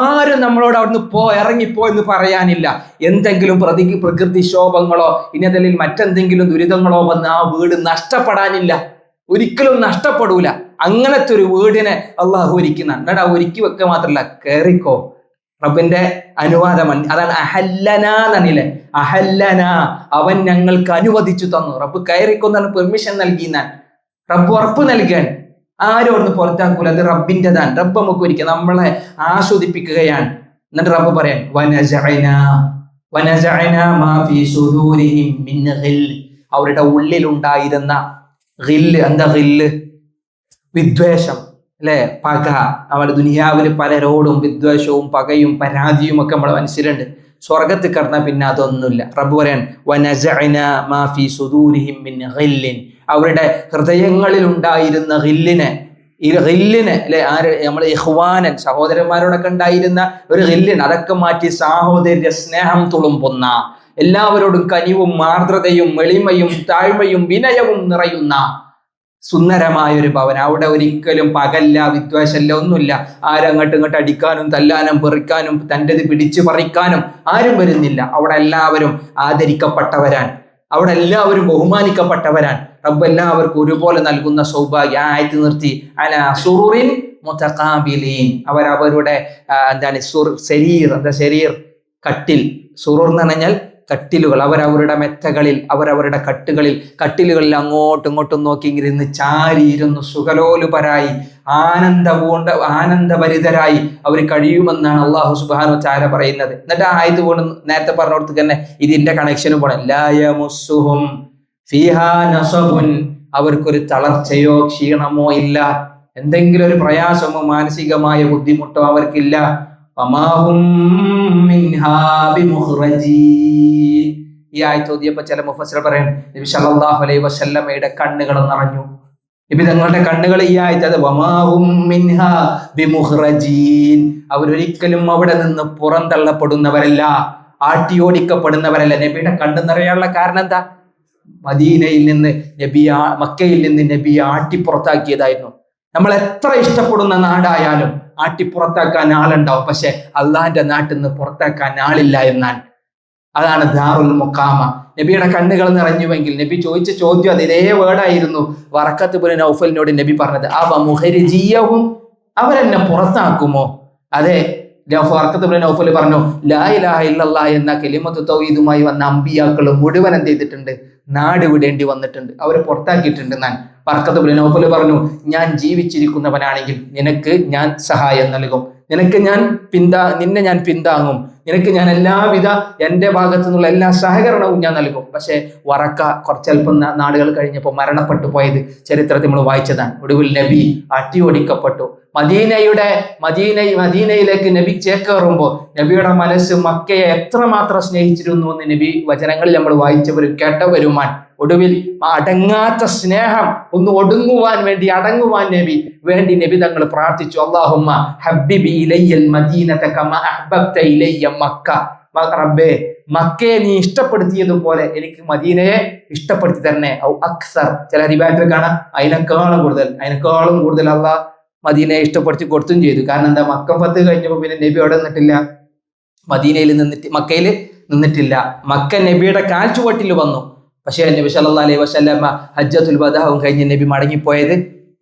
ആരും നമ്മളോട് അവിടുന്ന് ഇറങ്ങിപ്പോ എന്ന് പറയാനില്ല. എന്തെങ്കിലും പ്രകൃതിക്ഷോഭങ്ങളോ ഇനി അതിൽ മറ്റെന്തെങ്കിലും ദുരിതങ്ങളോ വന്ന് ആ വീട് നഷ്ടപ്പെടാനില്ല, ഒരിക്കലും നഷ്ടപ്പെടൂല. അങ്ങനത്തെ ഒരു വീടിനെ അള്ളാഹു ഒരുക്കുന്ന, എന്നിട്ട് ആ ഒരുക്കി വെക്കുക മാത്രമല്ല, കേറിക്കോ. റബ്ബിന്റെ അനുവാദമാണ്. അതാണ് അഹല്ലന എന്നല്ലേ, അഹല്ലന, അവൻ ഞങ്ങൾക്ക് അനുവദിച്ചു തന്നു. റബ്ബ് കയറിക്കൊന്നാണ് പെർമിഷൻ നൽകിയെന്നാൻ, റബ്ബ് ഉറപ്പ് നൽകാൻ. ആരും അവിടുന്ന് പുറത്താക്കൂല, അത് റബ്ബിൻ്റെതാണ്. റബ്ബ് നമുക്ക് ഒരിക്കൽ നമ്മളെ ആസ്വദിപ്പിക്കുകയാണ്. എന്നിട്ട് റബ്ബ് പറയാൻ അവരുടെ ഉള്ളിലുണ്ടായിരുന്ന എന്താ ഗില്ല്? വിദ്വേഷം, അല്ലെ? പക. നമ്മുടെ ദുനിയാവിൽ പലരോടും വിദ്വേഷവും പകയും പരാതിയും ഒക്കെ നമ്മുടെ മനസ്സിലുണ്ട്. സ്വർഗത്ത് കടന്നാൽ പിന്നെ അതൊന്നുമില്ല. റബ്ബ് പറയാൻ അവരുടെ ഹൃദയങ്ങളിൽ ഉണ്ടായിരുന്ന ഗില്ലിനെ അല്ലെ, നമ്മളെ ഇഖ്വാനൻ, സഹോദരന്മാരോടൊക്കെ ഉണ്ടായിരുന്ന ഒരു ഗില്ലിന് അതൊക്കെ മാറ്റി സാഹോദര്യ സ്നേഹം തുളുമ്പുന്ന, എല്ലാവരോടും കനിവും മാർദ്രതയും എളിമയും താഴ്മയും വിനയവും നിറയുന്ന സുന്ദരമായൊരു ഭവൻ. അവിടെ ഒരിക്കലും പകല്ല, വിദ്വേഷമല്ല, ഒന്നുമില്ല. ആരങ്ങോട്ടും ഇങ്ങോട്ട് അടിക്കാനും തല്ലാനും പെറിക്കാനും തൻ്റെത് പിടിച്ചു പറിക്കാനും ആരും വരുന്നില്ല. അവിടെ എല്ലാവരും ആദരിക്കപ്പെട്ടവരാൻ, അവിടെ എല്ലാവരും ബഹുമാനിക്കപ്പെട്ടവരാൻ. റബ്ബ് എല്ലാവർക്കും ഒരുപോലെ നൽകുന്ന സൗഭാഗ്യം. ആയത്ത് നിർത്തി അലാ സുറുറിൻ മുതഖാബിലീൻ. അവരവരുടെ ശരീർ കട്ടിൽ, സുറുർ എന്ന് പറഞ്ഞാൽ കട്ടിലുകൾ, അവരവരുടെ മെത്തകളിൽ, അവരവരുടെ കട്ടിലുകളിൽ അങ്ങോട്ടും ഇങ്ങോട്ടും നോക്കി ഇരുന്ന് ചാരിയിരുന്ന് സുഖലോലുപരായി ആനന്ദഭരിതരായി അവർ കഴിയുമെന്നാണ് അള്ളാഹു സുബ്ഹാനഹു വ തആല പറയുന്നത്. എന്നിട്ട് ആ ആയത്ത് കൊണ്ട് നേരത്തെ പറഞ്ഞോടത്ത് തന്നെ ഇതിന്റെ കണക്ഷനും പോണം. ലാ യമുസ്സുഹും ഫീഹാ നസബുൻ, അവർക്കൊരു തളർച്ചയോ ക്ഷീണമോ ഇല്ല, എന്തെങ്കിലും ഒരു പ്രയാസമോ മാനസികമായ ബുദ്ധിമുട്ടോ അവർക്കില്ല. ഈ ആയത്ത് ഓതിയപ്പോൾ ചില മുഫസ്സിർ പറയും നബി സല്ലല്ലാഹു അലൈഹി വസല്ലമയുടെ കണ്ണുകൾ നിറഞ്ഞു. നബി തങ്ങളുടെ കണ്ണുകൾ ഈ ആയത്ത് അവരൊരിക്കലും അവിടെ നിന്ന് പുറന്തള്ളപ്പെടുന്നവരല്ല, ആട്ടിയോടിക്കപ്പെടുന്നവരല്ല. നബിയുടെ കണ്ണ് നിറയാനുള്ള കാരണം എന്താ? മദീനയിൽ നിന്ന് മക്കയിൽ നിന്ന് നബി ആട്ടിപ്പുറത്താക്കിയതായിരുന്നു. നമ്മൾ എത്ര ഇഷ്ടപ്പെടുന്ന നാടായാലും ആട്ടിപ്പുറത്താക്കാൻ ആളുണ്ടാവും, പക്ഷെ അള്ളാഹിന്റെ നാട്ടിൽ നിന്ന് പുറത്താക്കാൻ ആളില്ല എന്നാൽ. അതാണ് ദാറുൽ മുഖാമ. നബിയുടെ കണ്ണുകൾ നിറഞ്ഞുവെങ്കിൽ നബി ചോദിച്ച ചോദ്യം അത് ഇതേ വേർഡായിരുന്നു. വറഖത്ത് ഇബ്നു നൗഫലിനോട് നബി പറഞ്ഞത് മുഖരിജിയഹും, അവരെന്നെ പുറത്താക്കുമോ? അതെ, വറഖത്ത് ഇബ്നു നൗഫൽ പറഞ്ഞു ലാ ഇലാഹ ഇല്ലല്ലാഹ് എന്ന കലിമത്ത് തൗഹീദുമായി വന്ന അമ്പിയാക്കൾ മുഴുവൻ എന്ത് ചെയ്തിട്ടുണ്ട്? നാട് വിടേണ്ടി വന്നിട്ടുണ്ട്, അവരെ പുറത്താക്കിയിട്ടുണ്ട്. വറഖത്ത് ഇബ്നു നൗഫൽ പറഞ്ഞു, ഞാൻ ജീവിച്ചിരിക്കുന്നവനാണെങ്കിൽ നിനക്ക് ഞാൻ സഹായം നൽകും, നിന്നെ ഞാൻ പിന്താങ്ങും, നിനക്ക് ഞാൻ എല്ലാവിധ എൻ്റെ ഭാഗത്തു നിന്നുള്ള എല്ലാ സഹകരണവും ഞാൻ നൽകും. പക്ഷെ വറക്ക നാടുകൾ കഴിഞ്ഞപ്പോൾ മരണപ്പെട്ടു പോയത് ചരിത്രത്തിൽ നമ്മൾ വായിച്ചതാണ്. ഒടുവിൽ നബി അട്ടിയോടിക്കപ്പെട്ടു. മദീനയിലേക്ക് നബി ചേക്കേറുമ്പോൾ നബിയുടെ മനസ്സ് മക്കയെ എത്രമാത്രം സ്നേഹിച്ചിരുന്നു എന്ന് നബി വചനങ്ങളിൽ നമ്മൾ വായിച്ചവരും കേട്ടവരുമാണ്. ഒടുവിൽ അടങ്ങാത്ത സ്നേഹം ഒന്ന് അടങ്ങുവാൻ നബി തങ്ങൾ പ്രാർത്ഥിച്ചു. അല്ലാഹുമ്മ ഹബ്ബിബി ഇലയ്യൽ മദീനത കമാ അഹ്ബബ്ത ഇലയ്യ മക്ക. റബ്ബേ, മക്കയെ നീ ഇഷ്ടപ്പെടുത്തിയതുപോലെ എനിക്ക് മദീനയെ ഇഷ്ടപ്പെടുത്തി തരണേ. ഔ അക്സർ, ചില റിവായത്തിൽ കാണാം അതിനേക്കാളും കൂടുതൽ അള്ളാഹ് മദീനയെ ഇഷ്ടപ്പെടുത്തി കൊടുത്തും ചെയ്തു. കാരണം എന്താ, മക്ക ഫത്ത് കഴിഞ്ഞപ്പോൾ പിന്നെ നബി അവിടെ നിന്നിട്ടില്ല, മക്കയിൽ നിന്നിട്ടില്ല. മക്ക നബിയുടെ കാൽച്ചുവട്ടിൽ വന്നു. പക്ഷേ നബി സല്ലല്ലാഹു അലൈഹി വസല്ലമ ഹജ്ജത്തുൽ വദാഉം കഴിഞ്ഞ് നബി മടങ്ങിപ്പോയത്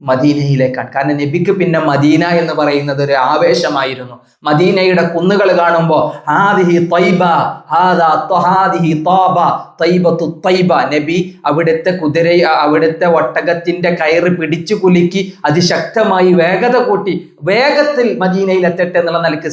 മദീനയിലേക്കാണ്. കാരണം നബിക്ക് പിന്നെ മദീന എന്ന് പറയുന്നത് ഒരു ആവേശമായിരുന്നു. മദീനയുടെ കുന്നുകൾ കാണുമ്പോൾ നബി അവിടുത്തെ ഒട്ടകത്തിന്റെ കയറ് പിടിച്ചു കുലുക്കി അതിശക്തമായി വേഗത കൂട്ടി വേഗത്തിൽ മദീനയിൽ എത്തട്ടെ എന്നുള്ള നിലയ്ക്ക്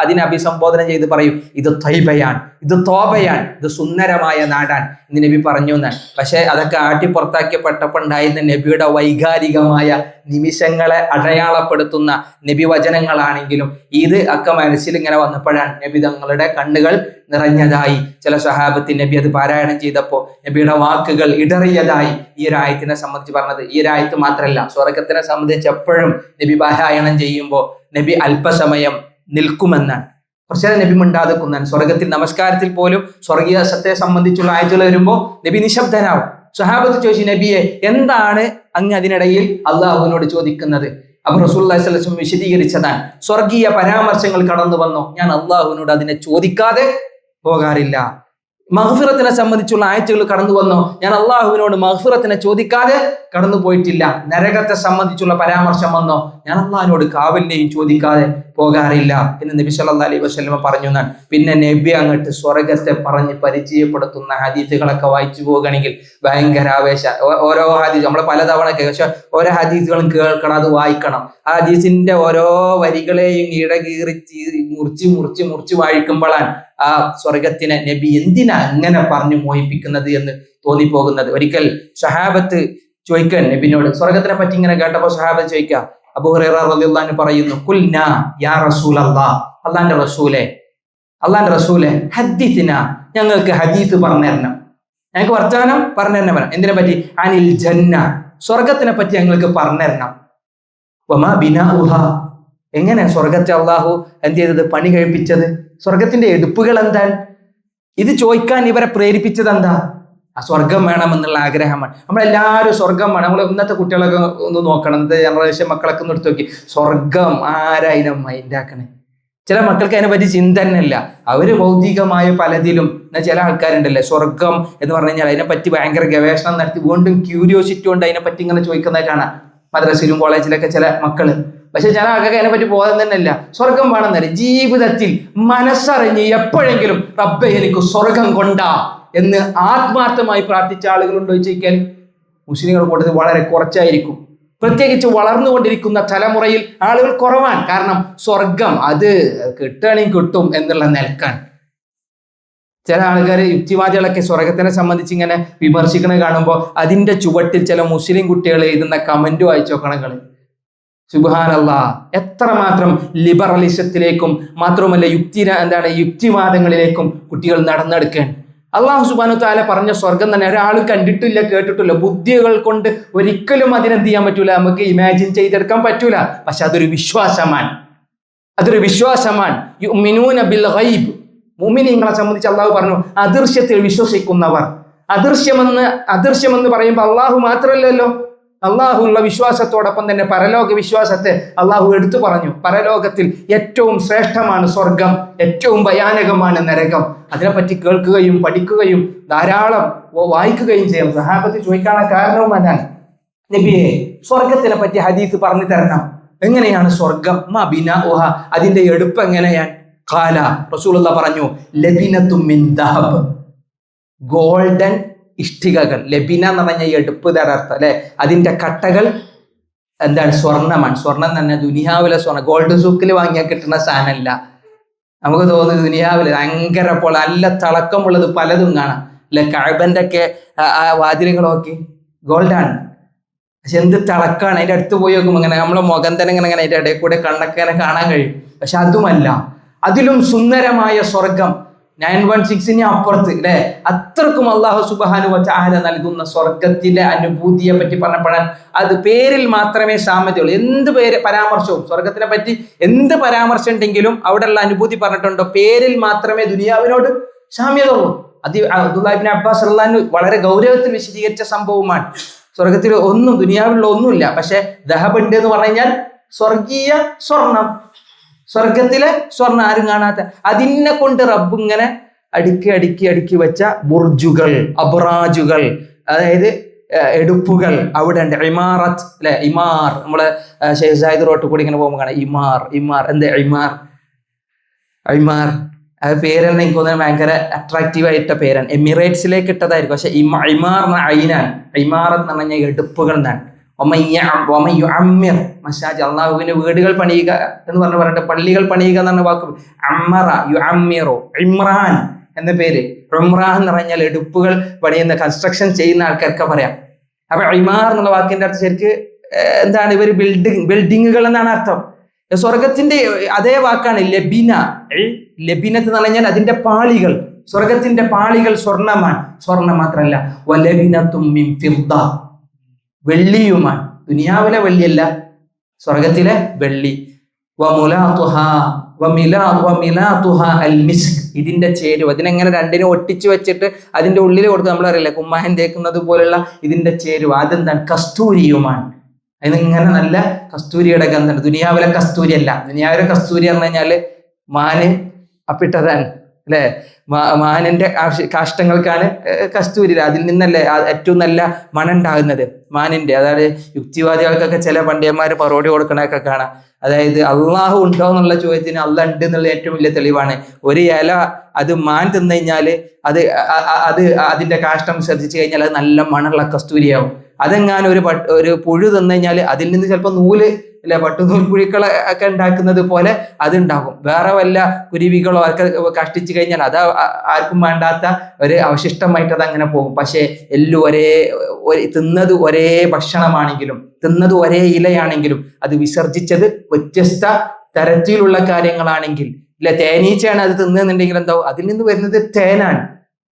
അതിനെ അഭിസംബോധന ചെയ്ത് പറയും, ഇത് ത്വയ്ബയാണ്, ഇത് തോബയാണ്, ഇത് സുന്ദരമായ നാടാണ് എന്ന് നബി പറഞ്ഞു എന്നാണ്. പക്ഷെ അതൊക്കെ ആട്ടിപ്പുറത്താക്കപ്പെട്ടപ്പോൾ ഉണ്ടായിരുന്ന നബിയുടെ വൈകാരികമായ നിമിഷങ്ങളെ അടയാളപ്പെടുത്തുന്ന നബി വചനങ്ങളാണെങ്കിലും ഇത് ഒക്കെ മനസ്സിൽ ഇങ്ങനെ വന്നപ്പോഴാണ് നബി തങ്ങളുടെ കണ്ണുകൾ നിറഞ്ഞതായി. ചില സഹാബത്ത് നബി അത് പാരായണം ചെയ്തപ്പോൾ നബിയുടെ വാക്കുകൾ ഇടറിയതായി ഈ ഒരു ആയത്തിനെ സംബന്ധിച്ച് പറഞ്ഞത്. ഈ ഒരു ആയത്ത് മാത്രമല്ല, സ്വർഗത്തിനെ സംബന്ധിച്ച് എപ്പോഴും നബി പാരായണം ചെയ്യുമ്പോൾ നബി അല്പസമയം നിൽക്കുമെന്നാണ്. കുറച്ചേരം നബി മിണ്ടാതെക്കുന്നാണ്. സ്വർഗത്തിൽ നമസ്കാരത്തിൽ പോലും സ്വർഗീയത്തെ സംബന്ധിച്ചുള്ള ആയത്തുകൾ വരുമ്പോൾ നബി നിശബ്ദനാവും. സ്വഹാബത്ത് ചോദിച്ചു, നബിയെ എന്താണ് അങ്ങ് അതിനിടയിൽ അള്ളാഹുവിനോട് ചോദിക്കുന്നത്? അപ്പൊ റസൂലുള്ളാഹി സ്വല്ലല്ലാഹു അലൈഹി വസല്ലം വിശദീകരിച്ചതാണ്, സ്വർഗീയ പരാമർശങ്ങൾ കടന്നു വന്നോ ഞാൻ അള്ളാഹുവിനോട് അതിനെ ചോദിക്കാതെ പോകാറില്ല. മഗ്ഫിറത്തിനെ സംബന്ധിച്ചുള്ള ആയത്തുകൾ കടന്നു വന്നോ ഞാൻ അള്ളാഹുവിനോട് മഗ്ഫിറത്തിനെ ചോദിക്കാതെ കടന്നു പോയിട്ടില്ല. നരകത്തെ സംബന്ധിച്ചുള്ള പരാമർശം വന്നോ ഞാൻ അള്ളാഹിനോട് കാവലിനെയും ചോദിക്കാതെ പോകാറില്ല എന്ന് നബി സല്ലല്ലാഹു അലൈഹി വസല്ലം പറഞ്ഞു. പിന്നെ നബി അങ്ങോട്ട് സ്വർഗത്തെ പറഞ്ഞ് പരിചയപ്പെടുത്തുന്ന ഹദീസുകളൊക്കെ വായിച്ചു പോകുകയാണെങ്കിൽ ഭയങ്കര ആവേശ. ഓരോ ഹദീസ് നമ്മൾ പലതവണ പക്ഷെ ഓരോ ഹദീസുകളും കേൾക്കണം, അത് വായിക്കണം. ആ ഹദീസിന്റെ ഓരോ വരികളെയും ഇടകീറി മുറിച്ച് വായിക്കുമ്പോഴാണ് ആ സ്വർഗത്തിനെ നബി എന്തിനാ അങ്ങനെ പറഞ്ഞു മോഹിപ്പിക്കുന്നത് എന്ന് തോന്നിപ്പോകുന്നത്. ഒരിക്കൽ സഹാബത്ത് ചോദിക്കാൻ നബിനോട് സ്വർഗത്തിനെ പറ്റി ഇങ്ങനെ കേട്ടപ്പോൾ സഹാബത്ത് ചോദിക്കാം, അബൂ ഹുറൈറ റളിയല്ലാഹു അൻഹു പറയുന്നു, ഖുൽനാ യാ റസൂലല്ലാഹ്, അല്ലാഹുവിന്റെ റസൂലേ ഹദ്ദിസ്നാ, ഞങ്ങൾക്ക് ഹദീസ് പറഞ്ഞു തരണം, ഞങ്ങൾക്ക് വർത്തമാനം പറഞ്ഞു തരണം. എന്തിനെ പറ്റി? അനിൽ ജന്ന, സ്വർഗത്തിനെ പറ്റി ഞങ്ങൾക്ക് പറഞ്ഞു തരണം. വമാ ബിനാഉഹാ, എങ്ങനെ സ്വർഗത്തെ അള്ളാഹു എന്ത് ചെയ്തത്, പണി കഴിപ്പിച്ചത്, സ്വർഗത്തിന്റെ എടുപ്പുകൾ എന്താണ്, ഇത് ചോദിക്കാൻ ഇവരെ പ്രേരിപ്പിച്ചത് എന്താ? ആ സ്വർഗം വേണമെന്നുള്ള ആഗ്രഹമാണ്. നമ്മളെല്ലാവരും സ്വർഗം വേണം. നമ്മൾ ഇന്നത്തെ കുട്ടികളൊക്കെ ഒന്ന് നോക്കണം, ഇന്നത്തെ ജനറേഷൻ മക്കളൊക്കെ ഒന്ന് എടുത്ത് നോക്കി, സ്വർഗം ആരായിരം മൈൻഡാക്കണേ. ചില മക്കൾക്ക് അതിനെ പറ്റി ചിന്ത തന്നെ ഇല്ല. അവര് ഭൗതികമായ പലതിലും, എന്നാൽ ചില ആൾക്കാരുണ്ടല്ലേ സ്വർഗം എന്ന് പറഞ്ഞു കഴിഞ്ഞാൽ അതിനെപ്പറ്റി ഭയങ്കര ഗവേഷണം നടത്തി വീണ്ടും ക്യൂരിയോസിറ്റി കൊണ്ട് അതിനെപ്പറ്റി ഇങ്ങനെ ചോദിക്കുന്നത് കാണാം മദ്രസയിലും കോളേജിലൊക്കെ ചില മക്കള്. പക്ഷെ ചില ആൾക്കാർക്ക് അതിനെപ്പറ്റി ബോധം തന്നെ ഇല്ല. സ്വർഗം വേണമെന്നല്ല, ജീവിതത്തിൽ മനസ്സറിഞ്ഞ് എപ്പോഴെങ്കിലും റബ്ബേ എനിക്ക് സ്വർഗം കൊണ്ടാ എന്ന് ആത്മാർത്ഥമായി പ്രാർത്ഥിച്ച ആളുകളുണ്ടോ ചോദിക്കാൻ മുസ്ലിങ്ങൾ കൂട്ടത്തിൽ വളരെ കുറച്ചായിരിക്കും. പ്രത്യേകിച്ച് വളർന്നുകൊണ്ടിരിക്കുന്ന തലമുറയിൽ ആളുകൾ കുറവാണ്. കാരണം സ്വർഗം അത് കിട്ടുകയാണെങ്കിൽ കിട്ടും എന്നുള്ള നിലക്കാൻ. ചില ആൾക്കാർ യുക്തിവാദികളൊക്കെ സ്വർഗത്തിനെ സംബന്ധിച്ച് ഇങ്ങനെ വിമർശിക്കണ കാണുമ്പോൾ അതിന്റെ ചുവട്ടിൽ ചില മുസ്ലിം കുട്ടികൾ എഴുതുന്ന കമന്റ് വായിച്ചു നോക്കണങ്ങൾ. സുബ്ഹാനല്ലാഹ്, എത്രമാത്രം ലിബറലിസത്തിലേക്കും മാത്രമല്ല യുക്തിവാദങ്ങളിലേക്കും കുട്ടികൾ നടന്നെടുക്കുകയാണ്. അള്ളാഹു സുബ്ഹാനഹു തആല പറഞ്ഞ സ്വർഗം തന്നെ ഒരാളും കണ്ടിട്ടില്ല, കേട്ടിട്ടില്ല. ബുദ്ധികൾ കൊണ്ട് ഒരിക്കലും അതിനെന്ത് ചെയ്യാൻ പറ്റൂല, നമുക്ക് ഇമാജിൻ ചെയ്തെടുക്കാൻ പറ്റൂല. പക്ഷെ അതൊരു വിശ്വാസമാണ്. യുഅ്മിനൂന ബിൽ ഗൈബ്, മുഅ്മിനീങ്ങളെ സംബന്ധിച്ച് അള്ളാഹു പറഞ്ഞു അദൃശ്യത്തിൽ വിശ്വസിക്കുന്നവർ. അദൃശ്യമെന്ന് പറയുമ്പോൾ അള്ളാഹു മാത്രമല്ലല്ലോ, അള്ളാഹുള്ള വിശ്വാസത്തോടൊപ്പം തന്നെ പരലോക വിശ്വാസത്തെ അള്ളാഹു എടുത്തു പറഞ്ഞു. പരലോകത്തിൽ ഏറ്റവും ശ്രേഷ്ഠമാണ് സ്വർഗം, ഏറ്റവും ഭയാനകമാണ് നരകം. അതിനെപ്പറ്റി കേൾക്കുകയും പഠിക്കുകയും ധാരാളം വായിക്കുകയും ചെയ്യാം. സഹാബത്ത് ചോദിക്കാനുള്ള കാരണവും അതാണ്, നബിയെ സ്വർഗത്തിനെ പറ്റി ഹദീസ് പറഞ്ഞു തരണം, എങ്ങനെയാണ് സ്വർഗം, മാ ബിനാഉഹ, അതിന്റെ എടുപ്പ് എങ്ങനെയാണ്? ഖാല, റസൂലുള്ളാഹി പറഞ്ഞു, ലബിനത്തും മിൻ ദഹബ്, ഗോൾഡൻ ഇഷ്ടികകൾ. ലബിന എന്ന് പറഞ്ഞ എടുപ്പ് തരർത്ഥം അല്ലെ, അതിന്റെ കട്ടകൾ എന്താണ്, സ്വർണ്ണമാണ്. സ്വർണം തന്നെ ദുനിയാവിലെ സ്വർണ്ണം, ഗോൾഡ് സൂക്കിൽ വാങ്ങിയാൽ കിട്ടുന്ന സാധനമല്ല. നമുക്ക് തോന്നുന്നു ദുനിയാവില് ഭയങ്കര നല്ല തിളക്കമുള്ളത് പലതും കാണാം അല്ലെ. കഅബന്റെ ഒക്കെ വാതിലുകളൊക്കെ ഗോൾഡാണ്. പക്ഷെ എന്ത് തിളക്കാണ്, അതിൻ്റെ അടുത്ത് പോയി നോക്കുമ്പോൾ അങ്ങനെ നമ്മളെ മുഖം തന്നെ ഇങ്ങനെ അതിൻ്റെ ഇടയിൽ കൂടെ കണ്ണൊക്കെ ഇങ്ങനെ കാണാൻ കഴിയും. പക്ഷെ അതുമല്ല, അതിലും സുന്ദരമായ സ്വർഗം 916 അപ്പുറത്ത് അല്ലെ, അത്രക്കും അള്ളാഹു സുബ്ഹാനഹു വ തആല നൽകുന്ന സ്വർഗത്തിലെ അനുഭൂതിയെ പറ്റി പറഞ്ഞപ്പോഴാണ് അത് പേരിൽ മാത്രമേ സാമ്യതയുള്ളൂ. എന്ത് പേര് പരാമർശവും സ്വർഗത്തിനെ പറ്റി എന്ത് പരാമർശം ഉണ്ടെങ്കിലും അവിടെയുള്ള അനുഭൂതി പറഞ്ഞിട്ടുണ്ടോ, പേരിൽ മാത്രമേ ദുനിയാവിനോട് സാമ്യത ഉള്ളൂ. അബ്ദുല്ലാഹി ഇബ്നു അബ്ബാസ് റളിയല്ലാഹു അൻഹു വളരെ ഗൗരവത്തിൽ വിശദീകരിച്ച സംഭവമാണ്. സ്വർഗത്തിൽ ഒന്നും ദുനിയാവിലുള്ള ഒന്നുമില്ല, പക്ഷെ ദഹബ് ഉണ്ട് എന്ന് പറഞ്ഞു കഴിഞ്ഞാൽ സ്വർഗീയ സ്വർണം, സ്വർഗത്തിലെ സ്വർണ്ണം ആരും കാണാത്ത, അതിനെ കൊണ്ട് റബ്ബ് ഇങ്ങനെ അടുക്കി വെച്ച ബുർജുകൾ, അബ്റാജുകൾ, അതായത് എടുപ്പുകൾ അവിടെ ഉണ്ട്. ഇമാറത്ത് അല്ലെ, ഇമാർ നമ്മളെ ഷെയ്ഖ് സായിദ് റോട്ടിൽ കൂടി ഇങ്ങനെ പോകുമ്പോൾ കാണാം ഇമാർ എന്താ ഇമാർ അത് പേരെന്നെ എനിക്ക് തോന്നുന്നത് ഭയങ്കര അട്രാക്റ്റീവ് ആയിട്ട പേരാണ്. എമിറേറ്റ്സിലേക്ക് ഇട്ടതായിരിക്കും, പക്ഷെ ഇമാർ ഐനാൻ, ഇമാറത്ത് എന്ന് പറഞ്ഞാൽ എടുപ്പുകൾ എന്നാണ്. മസാജ്, അള്ളാഹുവിന്റെ വീടുകൾ പണിയുക എന്ന് പറഞ്ഞിട്ട് പള്ളികൾ പണിയുക എന്നാണ് വാക്ക്. അമ്മറ യുഅമ്മിറു, ഇമ്രാൻ എന്ന പേര്. ഉംറാൻ എന്ന് പറഞ്ഞാൽ എടുപ്പുകൾ പണിയുന്ന, കൺസ്ട്രക്ഷൻ ചെയ്യുന്ന ആൾക്കാർക്ക് പറയാം. അപ്പൊ ഇമാർ എന്നുള്ള വാക്കിന്റെ അർത്ഥം ശരിക്ക് എന്താണ്, ഇവർ ബിൽഡിങ്ങുകൾ എന്നാണ് അർത്ഥം. സ്വർഗത്തിന്റെ അതേ വാക്കാണ് ലബിന. ലബിനത്ത് എന്ന് പറഞ്ഞാൽ അതിന്റെ പാളികൾ, സ്വർഗത്തിന്റെ പാളികൾ സ്വർണ്ണമാണ്. സ്വർണ്ണം മാത്രമല്ല, വലബിനത്തും മിൻ ഫിദ്ദ, വെള്ളിയുമാണ്. ദുനിയാവിലെ വെള്ളിയല്ല, സ്വർഗത്തിലെ വെള്ളി. ഇതിന്റെ ചേരുവ, ഇതിനെങ്ങനെ രണ്ടിനെ ഒട്ടിച്ചു വെച്ചിട്ട് അതിന്റെ ഉള്ളിൽ കൊടുത്ത് നമ്മളറിയില്ല കുമ്മായം തേക്കുന്നത് പോലുള്ള ഇതിന്റെ ചേരുവ, അതെന്താണ്, കസ്തൂരിയുമാണ്. അതിനിങ്ങനെ നല്ല കസ്തൂരിയുടെ ഗന്ധം. ദുനിയാവിലെ കസ്തൂരി അല്ല. ദുനിയാവിലെ കസ്തൂരി എന്ന് പറഞ്ഞാല് മാന് അപ്പിട്ടതാണ് അല്ലെ, മാനിന്റെ കാഷ്ടങ്ങൾക്കാണ് കസ്തൂരി, അതിൽ നിന്നല്ലേ ഏറ്റവും നല്ല മണം ഉണ്ടാകുന്നത് മാനിന്റെ. അതായത് യുക്തിവാദികൾക്കൊക്കെ ചില പണ്ഡിതന്മാർ മറുപടി കൊടുക്കണൊക്കെ കാണാം. അതായത് അള്ളാഹു ഉണ്ടോ എന്നുള്ള ചോദ്യത്തിന് അള്ളാഹ് ഉണ്ട് എന്നുള്ള ഏറ്റവും വലിയ തെളിവാണ്. ഒരു ഇല അത് മാൻ തിന്നു കഴിഞ്ഞാല് അത് അതിന്റെ കാഷ്ടം ശ്രദ്ധിച്ചു കഴിഞ്ഞാൽ അത് നല്ല മണമുള്ള കസ്തൂരിയാവും. അതെങ്ങാനും ഒരു പുഴു തിന്നു കഴിഞ്ഞാൽ അതിൽ നിന്ന് ചിലപ്പോൾ നൂല് അല്ലെ, പട്ടുനൂൽപ്പുഴുക്കളെ ഒക്കെ ഉണ്ടാക്കുന്നത് പോലെ അതുണ്ടാകും. വേറെ വല്ല കുരുവികളോ ഒക്കെ കഷ്ടിച്ചു കഴിഞ്ഞാൽ അത് ആർക്കും വേണ്ടാത്ത ഒരു അവശിഷ്ടമായിട്ട് അത് അങ്ങനെ പോകും. പക്ഷേ എല്ലാം തിന്നത് ഒരേ ഭക്ഷണമാണെങ്കിലും, തിന്നത് ഒരേ ഇലയാണെങ്കിലും, അത് വിസർജിച്ചത് വ്യത്യസ്ത തരത്തിലുള്ള കാര്യങ്ങളാണെങ്കിൽ, ഇല്ല തേനീച്ചയാണ് അത് തിന്നുന്നുണ്ടെങ്കിൽ എന്താവും, അതിൽ നിന്ന് വരുന്നത് തേനാണ്,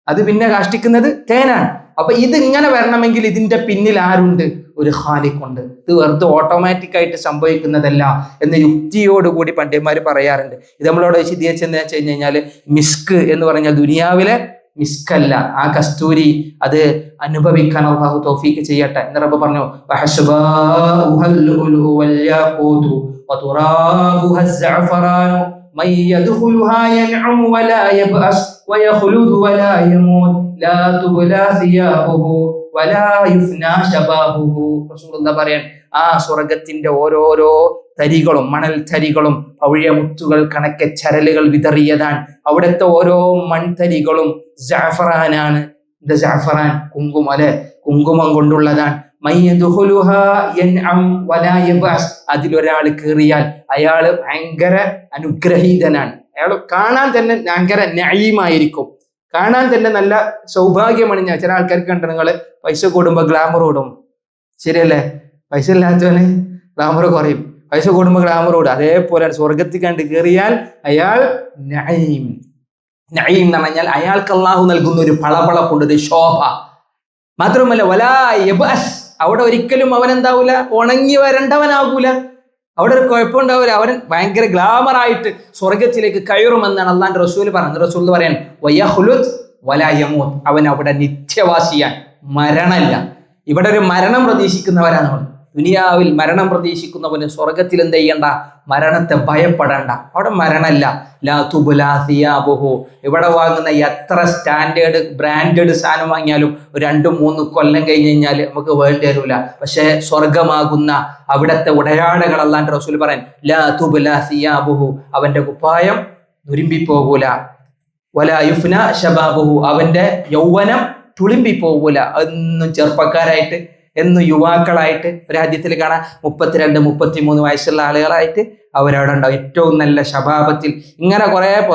അത് പിന്നെ കാഷ്ടിക്കുന്നത് തേനാണ്. അപ്പൊ ഇത് ഇങ്ങനെ വരണമെങ്കിൽ ഇതിന്റെ പിന്നിൽ ആരുണ്ട്, ഒരു ഖാലിഖുണ്ട്. ഇത് വെറുതെ ഓട്ടോമാറ്റിക് ആയിട്ട് സംഭവിക്കുന്നതല്ല എന്ന് യുക്തിയോടുകൂടി പണ്ഡിതന്മാർ പറയാറുണ്ട്. ഇത് നമ്മളോട് വിശദീകരിച്ചെന്ന് വെച്ച് കഴിഞ്ഞാൽ, മിസ്ക് എന്ന് പറഞ്ഞാൽ ദുനിയാവിലെ മിസ്കല്ല, ആ കസ്തൂരി അത് അനുഭവിക്കാൻ അല്ലാഹു തൗഫീഖ് ചെയ്യട്ടെ എന്ന് റബ്ബ് പറഞ്ഞു. പറയാൻ ആ സ്വർഗത്തിന്റെ ഓരോരോ തരികളും മണൽ തരികളും പവിഴ മുത്തുകൾ കണക്കെ ചരലുകൾ വിതറിയതാണ്. അവിടുത്തെ ഓരോ മൺതരികളും ജഅഫറാനാണ്. ഇത് ജഅഫറാൻ കുങ്കുമം അല്ലെ, കുങ്കുമം കൊണ്ടുള്ളതാണ്. അതിലൊരാൾ കയറിയാൽ അയാള് ഭയങ്കര അനുഗ്രഹീതനാണ്. അയാൾ കാണാൻ തന്നെ ഭയങ്കര നഈമായിരിക്കും, കാണാൻ തന്നെ നല്ല സൗഭാഗ്യമണിഞ്ഞ. ചില ആൾക്കാർക്ക് കണ്ട നിങ്ങള് പൈസ കൂടുമ്പോ ഗ്ലാമർ കൂടും, ശരിയല്ലേ? പൈസ ഇല്ലാത്തവന് ഗ്ലാമർ കുറയും, പൈസ കൂടുമ്പോ ഗ്ലാമർ കൂടും. അതേപോലെ സ്വർഗത്തിൽ കണ്ട് കയറിയാൽ അയാൾ നഈം. നഈം എന്ന് പറഞ്ഞാൽ അയാൾക്ക് അല്ലാഹു നൽകുന്ന ഒരു പളപളപ്പുണ്ട്, ഒരു ശോഭ. മാത്രമല്ല വലാ യബ്അസ്, അവിടെ ഒരിക്കലും അവൻ എന്താവൂല, ഉണങ്ങി വരണ്ടവനാകൂല, അവിടെ ഒരു കുഴപ്പമുണ്ടാവില്ല. അവൻ ഭയങ്കര ഗ്ലാമറായിട്ട് സ്വർഗത്തിലേക്ക് കയറുമെന്നാണ് അള്ളാന്റെ റസൂൽ പറയുന്നത്. റസൂൽ പറയാൻ വയഖ്ലുദ് വലാ യമൂത്ത്, അവൻ അവിടെ നിത്യവാസിയാൻ, മരണമില്ല. ഇവിടെ ഒരു മരണം പ്രതീക്ഷിക്കുന്നവരാണ് നമ്മൾ. ദുനിയാവിൽ മരണം പ്രതീക്ഷിക്കുന്നവന് സ്വർഗത്തിൽ എന്ത് ചെയ്യണ്ട, മരണത്തെ ഭയപ്പെടണ്ട. അവിടെ മരണമല്ല. ലാ തുബ്ലാ സിയാബുഹു, ഇവിടെ വാങ്ങുന്ന എത്ര സ്റ്റാൻഡേർഡ് ബ്രാൻഡഡ് സാധനം വാങ്ങിയാലും 2-3 കൊല്ലം കഴിഞ്ഞ് കഴിഞ്ഞാൽ നമുക്ക് വേണ്ടി വരില്ല. പക്ഷെ സ്വർഗമാകുന്ന അവിടുത്തെ ഉടയാടകൾ അല്ലാണ്ട് റസൂൽ പറയാൻ ലാ തുബ്ലാ സിയാബുഹു, അവന്റെ കുപ്പായം തുരുമ്പിപ്പോകൂല. വലാ യുഫ്ന ശബാബുഹു, അവന്റെ യൗവനം തുളുമ്പിപ്പോകൂല. എന്നും ചെറുപ്പക്കാരായിട്ട്, എന്നും യുവാക്കളായിട്ട്, ഒരു ഹദീസിൽ കാണാം 32-33 വയസ്സുള്ള ആളുകളായിട്ട് അവരവിടെ ഉണ്ടാവും. ഏറ്റവും നല്ല ശബാബത്തിൽ ഇങ്ങനെ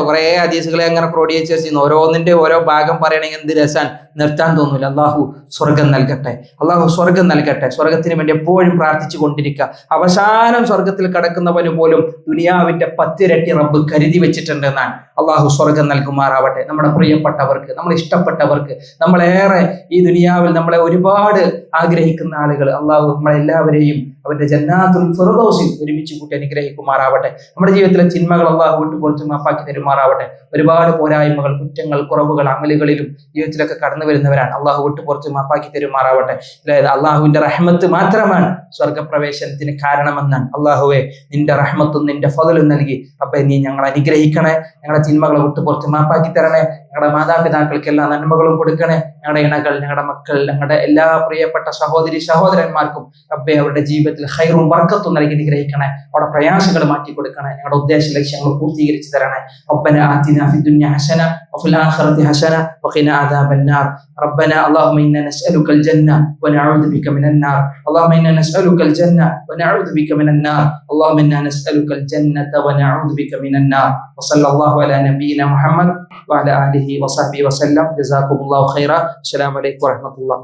കുറേ ഹദീസുകളെ അങ്ങനെ ക്രോഡീകരിച്ച് വെച്ചിരുന്നു. ഓരോന്നിന്റെ ഓരോ ഭാഗം പറയണമെങ്കിൽ എന്ത് രസാൻ, നിർത്താൻ തോന്നൂല. അള്ളാഹു സ്വർഗം നൽകട്ടെ, അള്ളാഹു സ്വർഗം നൽകട്ടെ. സ്വർഗത്തിന് വേണ്ടി എപ്പോഴും പ്രാർത്ഥിച്ചു കൊണ്ടിരിക്കുക. അവസാനം സ്വർഗത്തിൽ കടക്കുന്നവന് പോലും ദുനിയാവിന്റെ 10 ഇരട്ടി റബ്ബ് കരുതി വെച്ചിട്ടുണ്ട് എന്നാണ്. അള്ളാഹു സ്വർഗം നൽകുമാറാവട്ടെ. നമ്മുടെ പ്രിയപ്പെട്ടവർക്ക്, നമ്മൾ ഇഷ്ടപ്പെട്ടവർക്ക്, നമ്മളേറെ ഈ ദുനിയാവിൽ നമ്മളെ ഒരുപാട് ആഗ്രഹിക്കുന്ന ആളുകൾ, അള്ളാഹു നമ്മളെല്ലാവരെയും അവന്റെ ജന്നാത്തുൽ ഫിർദൗസിൽ ഒരുമിച്ച് കൂട്ടി അനുഗ്രഹിക്കുമാറാവട്ടെ. നമ്മുടെ ജീവിതത്തിലെ ചിന്മകൾ അള്ളാഹു വിട്ടുപുറത്ത് മാപ്പാക്കി തരുമാറാവട്ടെ. ഒരുപാട് പോരായ്മകൾ, കുറ്റങ്ങൾ, കുറവുകൾ അമലുകളിലും ജീവിതത്തിലൊക്കെ കടന്നു വരുന്നവരാണ്. അള്ളാഹു വിട്ടുപുറത്ത് മാപ്പാക്കി തരുമാറാവട്ടെ. അതായത് അള്ളാഹുവിന്റെ റഹ്മത്ത് മാത്രമാണ് സ്വർഗപ്രവേശനത്തിന് കാരണമെന്നാണ്. അള്ളാഹുവെ, നിന്റെ റഹ്മത്തും നിന്റെ ഫضലും നൽകി അപ്പൊ നീ ഞങ്ങളെ അനുഗ്രഹിക്കണേ. ഞങ്ങളുടെ ചിന്മകളെ വിട്ടുപുറത്ത് മാപ്പാക്കി തരണേ. ഞങ്ങളുടെ മാതാപിതാക്കൾക്ക് എല്ലാ നന്മകളും കൊടുക്കണേ. ഞങ്ങളുടെ ഇണകൾ, ഞങ്ങളുടെ മക്കൾ, ഞങ്ങളുടെ എല്ലാ പ്രിയപ്പെട്ട സഹോദരി സഹോദരന്മാർക്കും റബ്ബേ അവരുടെ ജീവിതത്തിൽ ഖൈറും ബർക്കത്തും നൽകി അനുഗ്രഹിക്കണേ. അവിടെ പ്രയാസങ്ങൾ മാറ്റി കൊടുക്കണേ. ഞങ്ങളുടെ ഉദ്ദേശ ലക്ഷ്യങ്ങൾ പൂർത്തീകരിച്ചു തരണേ. റബ്ബനാ ആതിനാ ഫിദ്ദുനിയ ഹസന വഫിൽ ആഖിറതി ഹസന വഖിനാ അദാബന്നാർ. ربنا اللهم إنا نسألك الجنة ونعوذ بك من النار. اللهم إنا نسألك الجنة ونعوذ بك من النار. اللهم إنا نسألك الجنة ونعوذ بك من النار. وصلى الله على نبينا محمد وعلى آله وصحبه وسلم. جزاكم الله خيرا. السلام عليكم ورحمة الله.